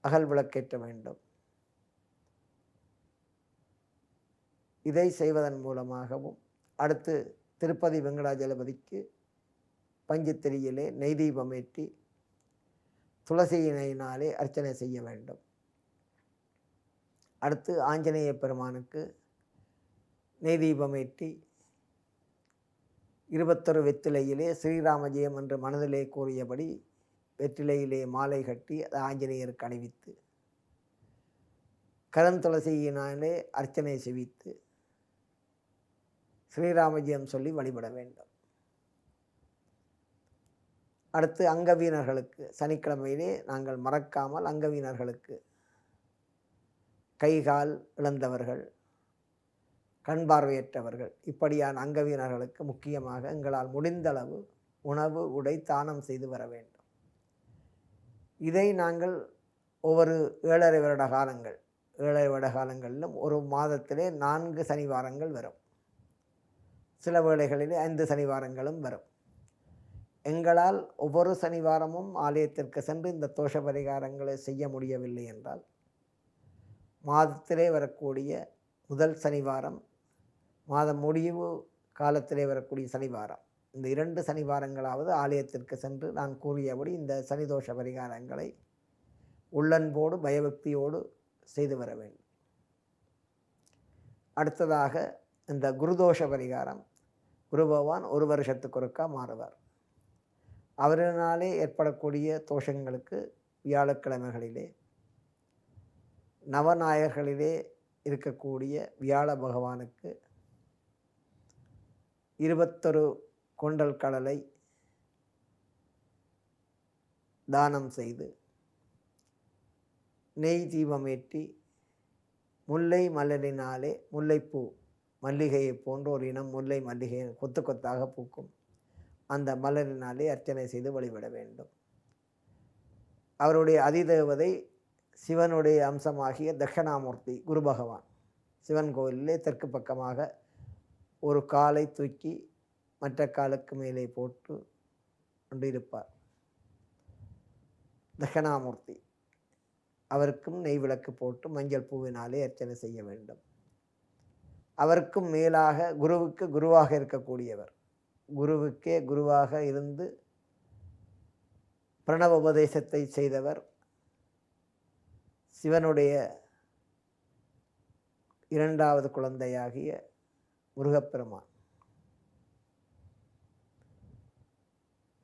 அகல் விளக்கேற்ற வேண்டும். இதை செய்வதன் மூலமாகவும் அடுத்து திருப்பதி வெங்கடாஜலபதிக்கு பஞ்சுத்திரியிலே நெய் தீபம் ஏற்றி துளசியினாலே அர்ச்சனை செய்ய வேண்டும். அடுத்து ஆஞ்சநேய பெருமானுக்கு நெய் தீபம் ஏற்றி 21 வெற்றிலையிலே ஸ்ரீராமஜெயம் என்று மனதிலே கூறியபடி வெற்றிலையிலே மாலை கட்டி அதை ஆஞ்சநேயருக்கு அணிவித்து கருந்துளசியினாலே அர்ச்சனை செய்வித்து ஸ்ரீராமஜெயம் சொல்லி வழிபட வேண்டும். அடுத்து அங்கவீனர்களுக்கு சனிக்கிழமையிலே நாங்கள் மறக்காமல் அங்கவீனர்களுக்கு கைகால் இழந்தவர்கள், கண் பார்வையற்றவர்கள், இப்படியான அங்கவீனர்களுக்கு முக்கியமாக எங்களால் முடிந்தளவு உணவு உடை தானம் செய்து வர வேண்டும். இதை நாங்கள் ஒவ்வொரு 7.5 வருட காலங்கள் 7 வருட காலங்களிலும் ஒரு மாதத்திலே 4 சனிவாரங்கள் வரும். சில வேளைகளிலே 5 சனிவாரங்களும் வரும். எங்களால் ஒவ்வொரு சனிவாரமும் ஆலயத்திற்கு சென்று இந்த தோஷ பரிகாரங்களை செய்ய முடியவில்லை என்றால் மாதத்திலே வரக்கூடிய முதல் சனிவாரம், மாதம் முடிவு காலத்திலே வரக்கூடிய சனிவாரம், இந்த 2 சனிவாரங்களாவது ஆலயத்திற்கு சென்று நான் கூறியபடி இந்த சனிதோஷ பரிகாரங்களை உள்ளன்போடு பயபக்தியோடு செய்து வர வேண்டும். அடுத்ததாக இந்த குருதோஷ பரிகாரம். குரு பகவான் 1 வருஷத்துக்கு ஒருக்கா மாறுவார். அவரினாலே ஏற்படக்கூடிய தோஷங்களுக்கு வியாழக்கிழமைகளிலே நவநாயகர்களிலே இருக்கக்கூடிய வியாழ பகவானுக்கு 21 கொண்டல் கடலை தானம் செய்து நெய் தீபமேற்றி முல்லை மலரினாலே முல்லைப்பூ, மல்லிகையை போன்ற ஒரு இனம் முல்லை மல்லிகை கொத்து கொத்தாக பூக்கும் அந்த மலரினாலே அர்ச்சனை செய்து வழிபட வேண்டும். அவருடைய அதிதேவதை சிவனுடைய அம்சமாகிய தட்சிணாமூர்த்தி குரு பகவான் சிவன் கோயிலிலே தெற்கு பக்கமாக ஒரு காலை தூக்கி மற்ற காலுக்கு மேலே போட்டு கொண்டிருப்பார். தட்சிணாமூர்த்தி அவருக்கும் நெய் விளக்கு போட்டு மஞ்சள் பூவினாலே அர்ச்சனை செய்ய வேண்டும். அவருக்கும் மேலாக குருவுக்கு குருவாக இருக்கக்கூடியவர், குருவுக்கே குருவாக இருந்து பிரணவ உபதேசத்தை செய்தவர் சிவனுடைய 2வது குழந்தையாகிய முருகப்பெருமான்.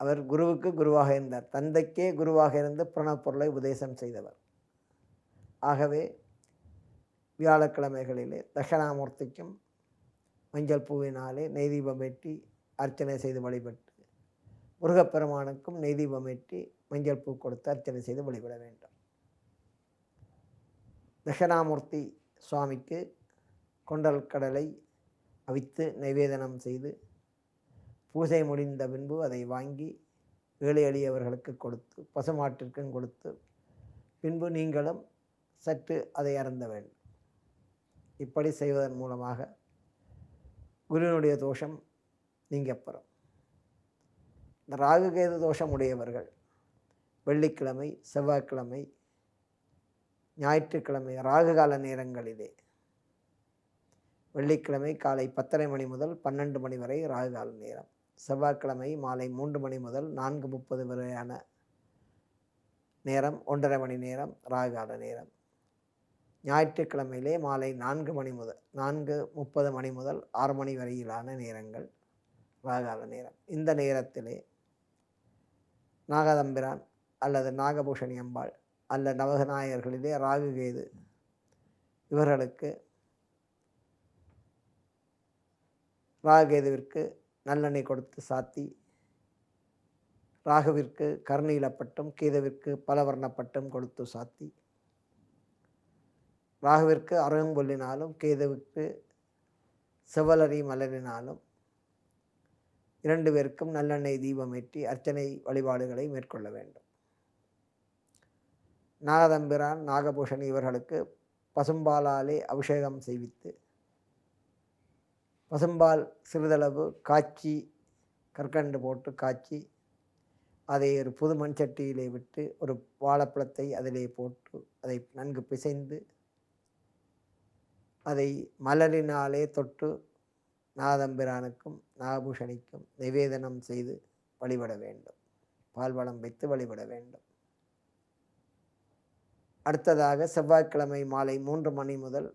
அவர் குருவுக்கு குருவாக இருந்தார், தந்தைக்கே குருவாக இருந்து பிரணவ பொருளை உபதேசம் செய்தவர். ஆகவே வியாழக்கிழமைகளிலே தட்சிணாமூர்த்திக்கும் மஞ்சள் பூவினாலே நெய் தீபமேற்றி அர்ச்சனை செய்து வழிபட்டு முருகப்பெருமானுக்கும் நெய் தீபமேற்றி மஞ்சள் பூ கொடுத்து அர்ச்சனை செய்து வழிபட வேண்டும். தட்சிணாமூர்த்தி சுவாமிக்கு கொண்டல் கடலை அவித்து நைவேதனம் செய்து பூஜை முடிந்த பின்பு அதை வாங்கி ஏழை எளியவர்களுக்கு கொடுத்து பசுமாட்டிற்கும் கொடுத்து பின்பு நீங்களும் சற்று அதை அருந்த வேண்டும். இப்படி செய்வதன் மூலமாக குருவினுடைய தோஷம் நீங்கப்பெறும். இந்த ராகுகேது தோஷம் உடையவர்கள் வெள்ளிக்கிழமை, செவ்வாய்க்கிழமை, ஞாயிற்றுக்கிழமை ராகுகால நேரங்களிலே, வெள்ளிக்கிழமை காலை 10:30 மணி முதல் 12 மணி வரை ராகுகால நேரம், செவ்வாய்க்கிழமை மாலை 3 மணி முதல் 4:30 வரையான நேரம் 1.5 மணி நேரம் ராகுகால நேரம், ஞாயிற்றுக்கிழமையிலே மாலை 4:30 மணி முதல் 6 மணி வரையிலான நேரங்கள் ராகுகால நேரம். இந்த நேரத்திலே நாகதம்பிரான் அல்லது நாகபூஷணி அம்பாள் அல்ல நவநாயகர்களிலே ராகுகேது இவர்களுக்கு ராகுகேதுவிற்கு நல்லெண்ணெய் கொடுத்து சாத்தி, ராகுவிற்கு கருநீலப்பட்டும் கேதுவிற்கு பலவர்ணப்பட்டும் கொடுத்து சாத்தி, ராகுவிற்கு அருகம்புல்லினாலும் கேதுவுக்கு செவ்வலரி மலரினாலும் 2 பேருக்கும் நல்லெண்ணெய் தீபம் ஏற்றி அர்ச்சனை வழிபாடுகளை மேற்கொள்ள வேண்டும். நாகதம்பிரான் நாகபூஷணி இவர்களுக்கு பசும்பாலாலே அபிஷேகம் செய்வித்து பசும்பால் சிறிதளவு காய்ச்சி கற்கண்டு போட்டு காய்ச்சி அதை ஒரு புது மண் சட்டியிலே விட்டு ஒரு வாழைப்பழத்தை அதிலே போட்டு அதை நன்கு பிசைந்து அதை மலரினாலே தொட்டு நாகதம்பிரானுக்கும் நாகபூஷணிக்கும் நிவேதனம் செய்து வழிபட வேண்டும். பால்வளம் வைத்து வழிபட வேண்டும். அடுத்ததாக செவ்வாய்க்கிழமை மாலை 3 மணி முதல்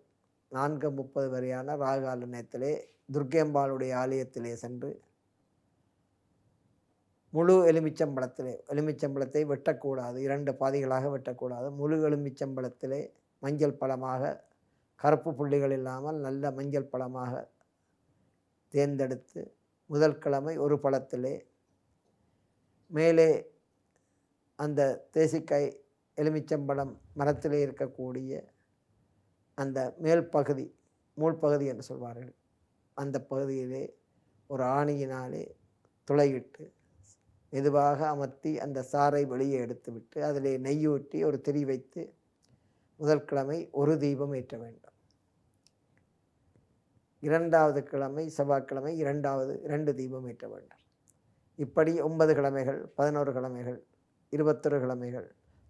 4:30 வரையான ராகால நேரத்திலே துர்க்கையம்பாளுடைய ஆலயத்திலே சென்று முழு எலுமிச்சம்பழத்தை வெட்டக்கூடாது, 2 பாதிகளாக வெட்டக்கூடாது. முழு எலுமிச்சம்பழத்திலே மஞ்சள் பழமாக கருப்பு புள்ளிகள் இல்லாமல் நல்ல மஞ்சள் பழமாக தேர்ந்தெடுத்து முதல் கிழமை ஒரு பழத்திலே மேலே அந்த தேசிக்காய் எலுமிச்சம்பழம் மரத்திலே இருக்கக்கூடிய அந்த மேல் பகுதி மூழ்பகுதி என்று சொல்வார்கள், அந்த பகுதியிலே ஒரு ஆணியினாலே துளையிட்டு மெதுவாக அமர்த்தி அந்த சாறை வெளியே எடுத்துவிட்டு அதிலே நெய்யூற்றி ஒரு திரி வைத்து முதல் கிழமை ஒரு தீபம் ஏற்ற வேண்டும். 2வது கிழமை செவ்வாய்க்கிழமை 2 தீபம் ஏற்ற வேண்டும். இப்படி 9 கிழமைகள், 11 கிழமைகள், 21 கிழமைகள்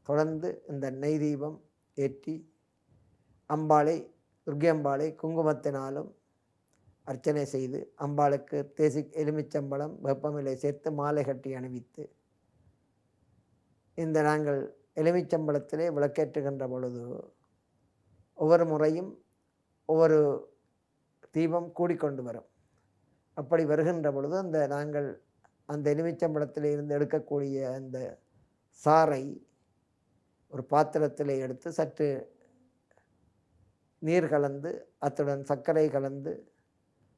தொடர்ந்து இந்த நெய் தீபம் ஏற்றி அம்பாளை துர்க்கையம்பாளை குங்குமத்தினாலும் அர்ச்சனை செய்து அம்பாளுக்கு எலுமிச்சம்பழம் வெப்பமிலை சேர்த்து மாலை கட்டி அணிவித்து இந்த நாங்கள் எலுமிச்சம்பழத்திலே விளக்கேற்றுகின்ற பொழுது ஒவ்வொரு முறையும் ஒவ்வொரு தீபம் கூடிக்கொண்டு வரும். அப்படி வருகின்ற பொழுது நாங்கள் அந்த எலுமிச்சம்பழத்தில் இருந்து எடுக்கக்கூடிய அந்த சாறை ஒரு பாத்திரத்தில் எடுத்து சற்று நீர் கலந்து அத்துடன் சர்க்கரை கலந்து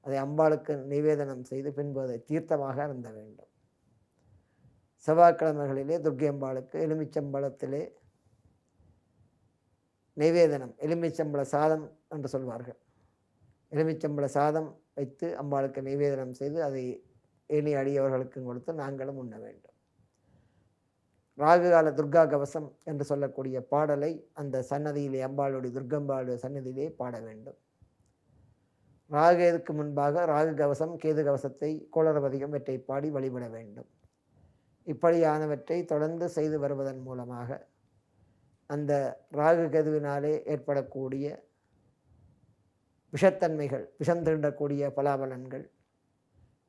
அதை அம்பாளுக்கு நிவேதனம் செய்து பின்பு அதை தீர்த்தமாக அருந்த வேண்டும். செவ்வாய்க்கிழமைகளிலே துர்க்கையம்பாளுக்கு எலுமிச்சம்பழத்திலே நிவேதனம், எலுமிச்சம்பழ சாதம் என்று சொல்வார்கள், எலுமிச்சம்பழ சாதம் வைத்து அம்பாளுக்கு நிவேதனம் செய்து அதை ஏனி அடியவர்களுக்கும் கொடுத்து நாங்களும் உண்ண வேண்டும். ராகுகால துர்கா கவசம் என்று சொல்லக்கூடிய பாடலை அந்த சன்னதியிலே அம்பாளுடைய துர்க்கம்பாளுடைய சன்னதியிலே பாட வேண்டும். ராகுக்கு முன்பாக ராகு கவசம் கேது கவசத்தை கோளரபதிகம் இவற்றை பாடி வழிபட வேண்டும். இப்படியானவற்றை தொடர்ந்து செய்து வருவதன் மூலமாக அந்த ராகு கேதுவினாலே ஏற்படக்கூடிய விஷத்தன்மைகள், விஷம் தீண்டக்கூடிய பலாபலன்கள்,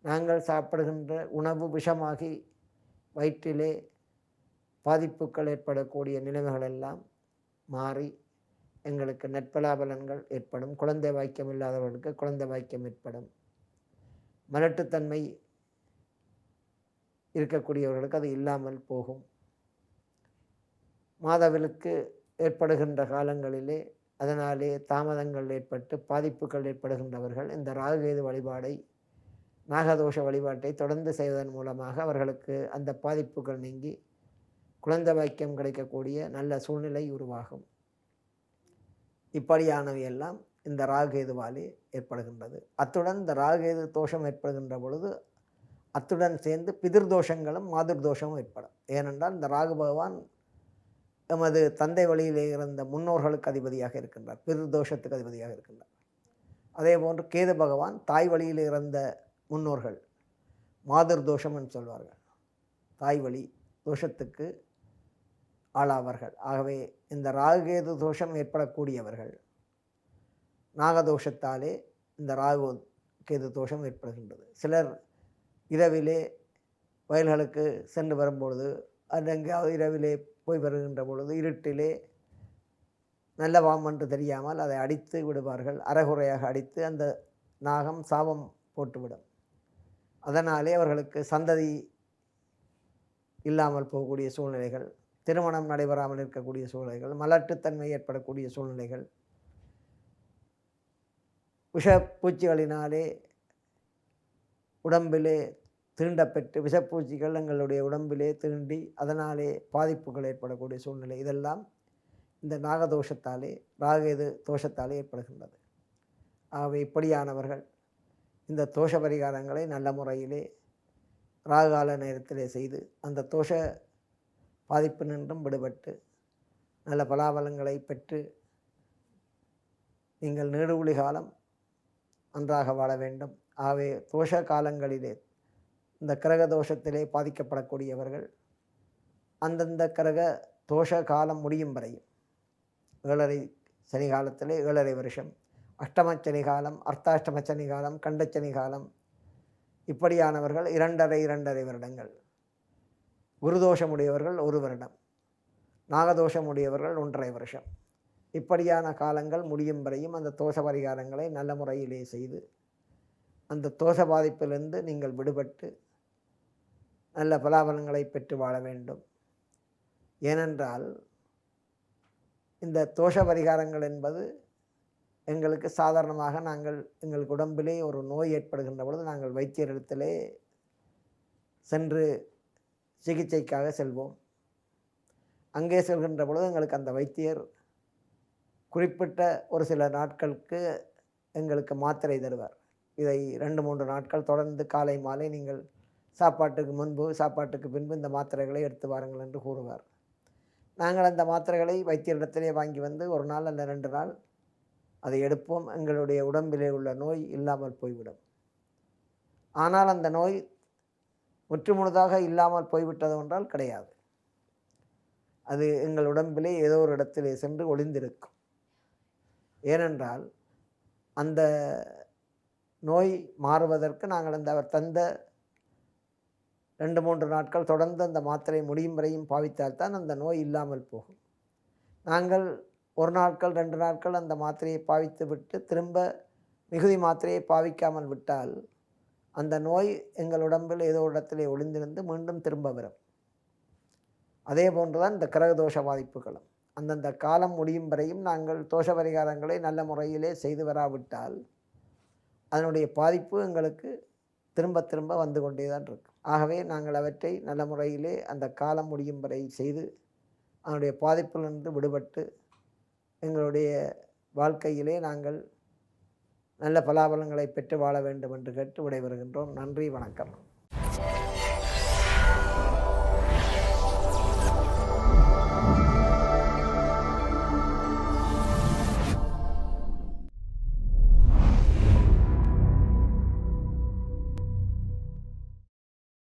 நாங்கள் சாப்பிடுகின்ற உணவு விஷமாகி வயிற்றிலே பாதிப்புகள் ஏற்படக்கூடிய நிலைமைகள் எல்லாம் மாறி எங்களுக்கு நற்பலாபலன்கள் ஏற்படும். குழந்தை வாக்கியம் இல்லாதவர்களுக்கு குழந்தை வாக்கியம் ஏற்படும். மலட்டுத்தன்மை இருக்கக்கூடியவர்களுக்கு அது இல்லாமல் போகும். மாதவிலக்கு ஏற்படுகின்ற காலங்களிலே அதனாலே தாமதங்கள் ஏற்பட்டு பாதிப்புகள் ஏற்படுகின்றவர்கள் இந்த ராகுகேது வழிபாடை, நாகதோஷ வழிபாட்டை தொடர்ந்து செய்வதன் மூலமாக அவர்களுக்கு அந்த பாதிப்புகள் நீங்கி குழந்தை வாக்கியம் கிடைக்கக்கூடிய நல்ல சூழ்நிலை உருவாகும். இப்படியானவையெல்லாம் இந்த ராகுகேதுவாலே ஏற்படுகின்றது. அத்துடன் இந்த ராகுகேது தோஷம் ஏற்படுகின்ற பொழுது அத்துடன் சேர்ந்து பிதிர்தோஷங்களும் மாதிர்தோஷமும் ஏற்படும். ஏனென்றால் இந்த ராகு பகவான் எமது தந்தை வழியிலே இருந்த முன்னோர்களுக்கு அதிபதியாக இருக்கின்றார், பிதிர்தோஷத்துக்கு அதிபதியாக இருக்கின்றார். அதே போன்று கேது பகவான் தாய் வழியில் இருந்த முன்னோர்கள் மாதிர்தோஷம் என்று சொல்வார்கள், தாய் வழி தோஷத்துக்கு ஆளாவார்கள். ஆகவே இந்த ராகுகேது தோஷம் ஏற்படக்கூடியவர்கள் நாகதோஷத்தாலே இந்த ராகு கேது தோஷம் ஏற்படுகின்றது. சிலர் இரவிலே வயல்களுக்கு சென்று வரும்பொழுது எங்கேயாவது இரவிலே போய் வருகின்ற பொழுது இருட்டிலே நல்ல வாம் என்று தெரியாமல் அதை அடித்து விடுவார்கள். அரைகுறையாக அடித்து அந்த நாகம் சாபம் போட்டுவிடும். அதனாலே அவர்களுக்கு சந்ததி இல்லாமல் போகக்கூடிய சூழ்நிலைகள், திருமணம் நடைபெறாமல் இருக்கக்கூடிய சூழ்நிலைகள், மலட்டுத்தன்மை ஏற்படக்கூடிய சூழ்நிலைகள், விஷப்பூச்சிகளினாலே உடம்பிலே தீண்டப்பெற்று விஷப்பூச்சிகள் எங்களுடைய உடம்பிலே தீண்டி அதனாலே பாதிப்புகள் ஏற்படக்கூடிய சூழ்நிலை, இதெல்லாம் இந்த நாகதோஷத்தாலே ராகுகேது தோஷத்தாலே ஏற்படுகின்றது. ஆகவே இப்படியானவர்கள் இந்த தோஷ பரிகாரங்களை நல்ல முறையிலே ராகுகால நேரத்திலே செய்து அந்த தோஷ பாதிப்பு நின்றும் விடுபட்டு நல்ல பலாபலங்களை பெற்று நீங்கள் நீடுழி காலம் நன்றாக வாழ வேண்டும். ஆகவே தோஷ காலங்களிலே இந்த கிரக தோஷத்திலே பாதிக்கப்படக்கூடியவர்கள் அந்தந்த கிரக தோஷ காலம் முடியும் வரையும் 7.5 சனி காலத்திலே 7.5 வருஷம், அஷ்டமச்சனி காலம், அர்த்தாஷ்டம சனி காலம், கண்டச்சனி காலம், இப்படியானவர்கள் 2.5 வருடங்கள், குருதோஷமுடையவர்கள் 1 வருடம், நாகதோஷமுடையவர்கள் 1.5 வருஷம், இப்படியான காலங்கள் முடியும் வரையும் அந்த தோஷ பரிகாரங்களை நல்ல முறையிலே செய்து அந்த தோஷ பாதிப்பிலிருந்து நீங்கள் விடுபட்டு நல்ல பலாபலங்களை பெற்று வாழ வேண்டும். ஏனென்றால் இந்த தோஷ பரிகாரங்கள் என்பது எங்களுக்கு சாதாரணமாக நாங்கள் எங்களுக்கு உடம்பிலே ஒரு நோய் ஏற்படுகின்ற பொழுது நாங்கள் வைத்தியரிடத்திலே சென்று சிகிச்சைக்காக செல்வோம். அங்கே செல்கின்ற பொழுது எங்களுக்கு அந்த வைத்தியர் குறிப்பிட்ட ஒரு சில நாட்களுக்கு எங்களுக்கு மாத்திரை தருவார். இதை 2-3 நாட்கள் தொடர்ந்து காலை மாலை நீங்கள் சாப்பாட்டுக்கு முன்பு சாப்பாட்டுக்கு பின்பு இந்த மாத்திரைகளை எடுத்து வாருங்கள் என்று கூறுவார். நாங்கள் அந்த மாத்திரைகளை வைத்தியரிடத்திலே வாங்கி வந்து 1 நாள் அல்ல 2 நாள் அதை எடுப்போம். எங்களுடைய உடம்பிலே உள்ள நோய் இல்லாமல் போய்விடும். ஆனால் அந்த நோய் முற்றுமுழுதாக இல்லாமல் போய்விட்டது என்றால் கிடையாது. அது எங்கள் உடம்பிலே ஏதோ ஒரு இடத்திலே சென்று ஒளிந்திருக்கும். ஏனென்றால் அந்த நோய் மாறுவதற்கு நாங்கள் அந்த அவர் தந்த 2-3 நாட்கள் தொடர்ந்து அந்த மாத்திரை முடியும் வரையும் பாவித்தால்தான் அந்த நோய் இல்லாமல் போகும். நாங்கள் 1 நாட்கள் 2 நாட்கள் அந்த மாத்திரையை பாவித்து விட்டு திரும்ப மிகுதி மாத்திரையை பாவிக்காமல் விட்டால் அந்த நோய் எங்கள் உடம்பில் ஏதோ இடத்திலே ஒளிந்திருந்து மீண்டும் திரும்ப வரும். அதே போன்றுதான் இந்த கிரகதோஷ பாதிப்புகளும் அந்தந்த காலம் முடியும் வரையும் நாங்கள் தோஷ பரிகாரங்களை நல்ல முறையிலே செய்து வராவிட்டால் அதனுடைய பாதிப்பு எங்களுக்கு திரும்ப திரும்ப வந்து கொண்டே தான் இருக்கும். ஆகவே நாங்கள் அவற்றை நல்ல முறையிலே அந்த காலம் முடியும் வரை செய்து அதனுடைய பாதிப்பிலிருந்து விடுபட்டு எங்களுடைய வாழ்க்கையிலே நாங்கள் நல்ல பலாபலங்களை பெற்று வாழ வேண்டும் என்று கேட்டு விடைபெறுகின்றோம். நன்றி, வணக்கம்.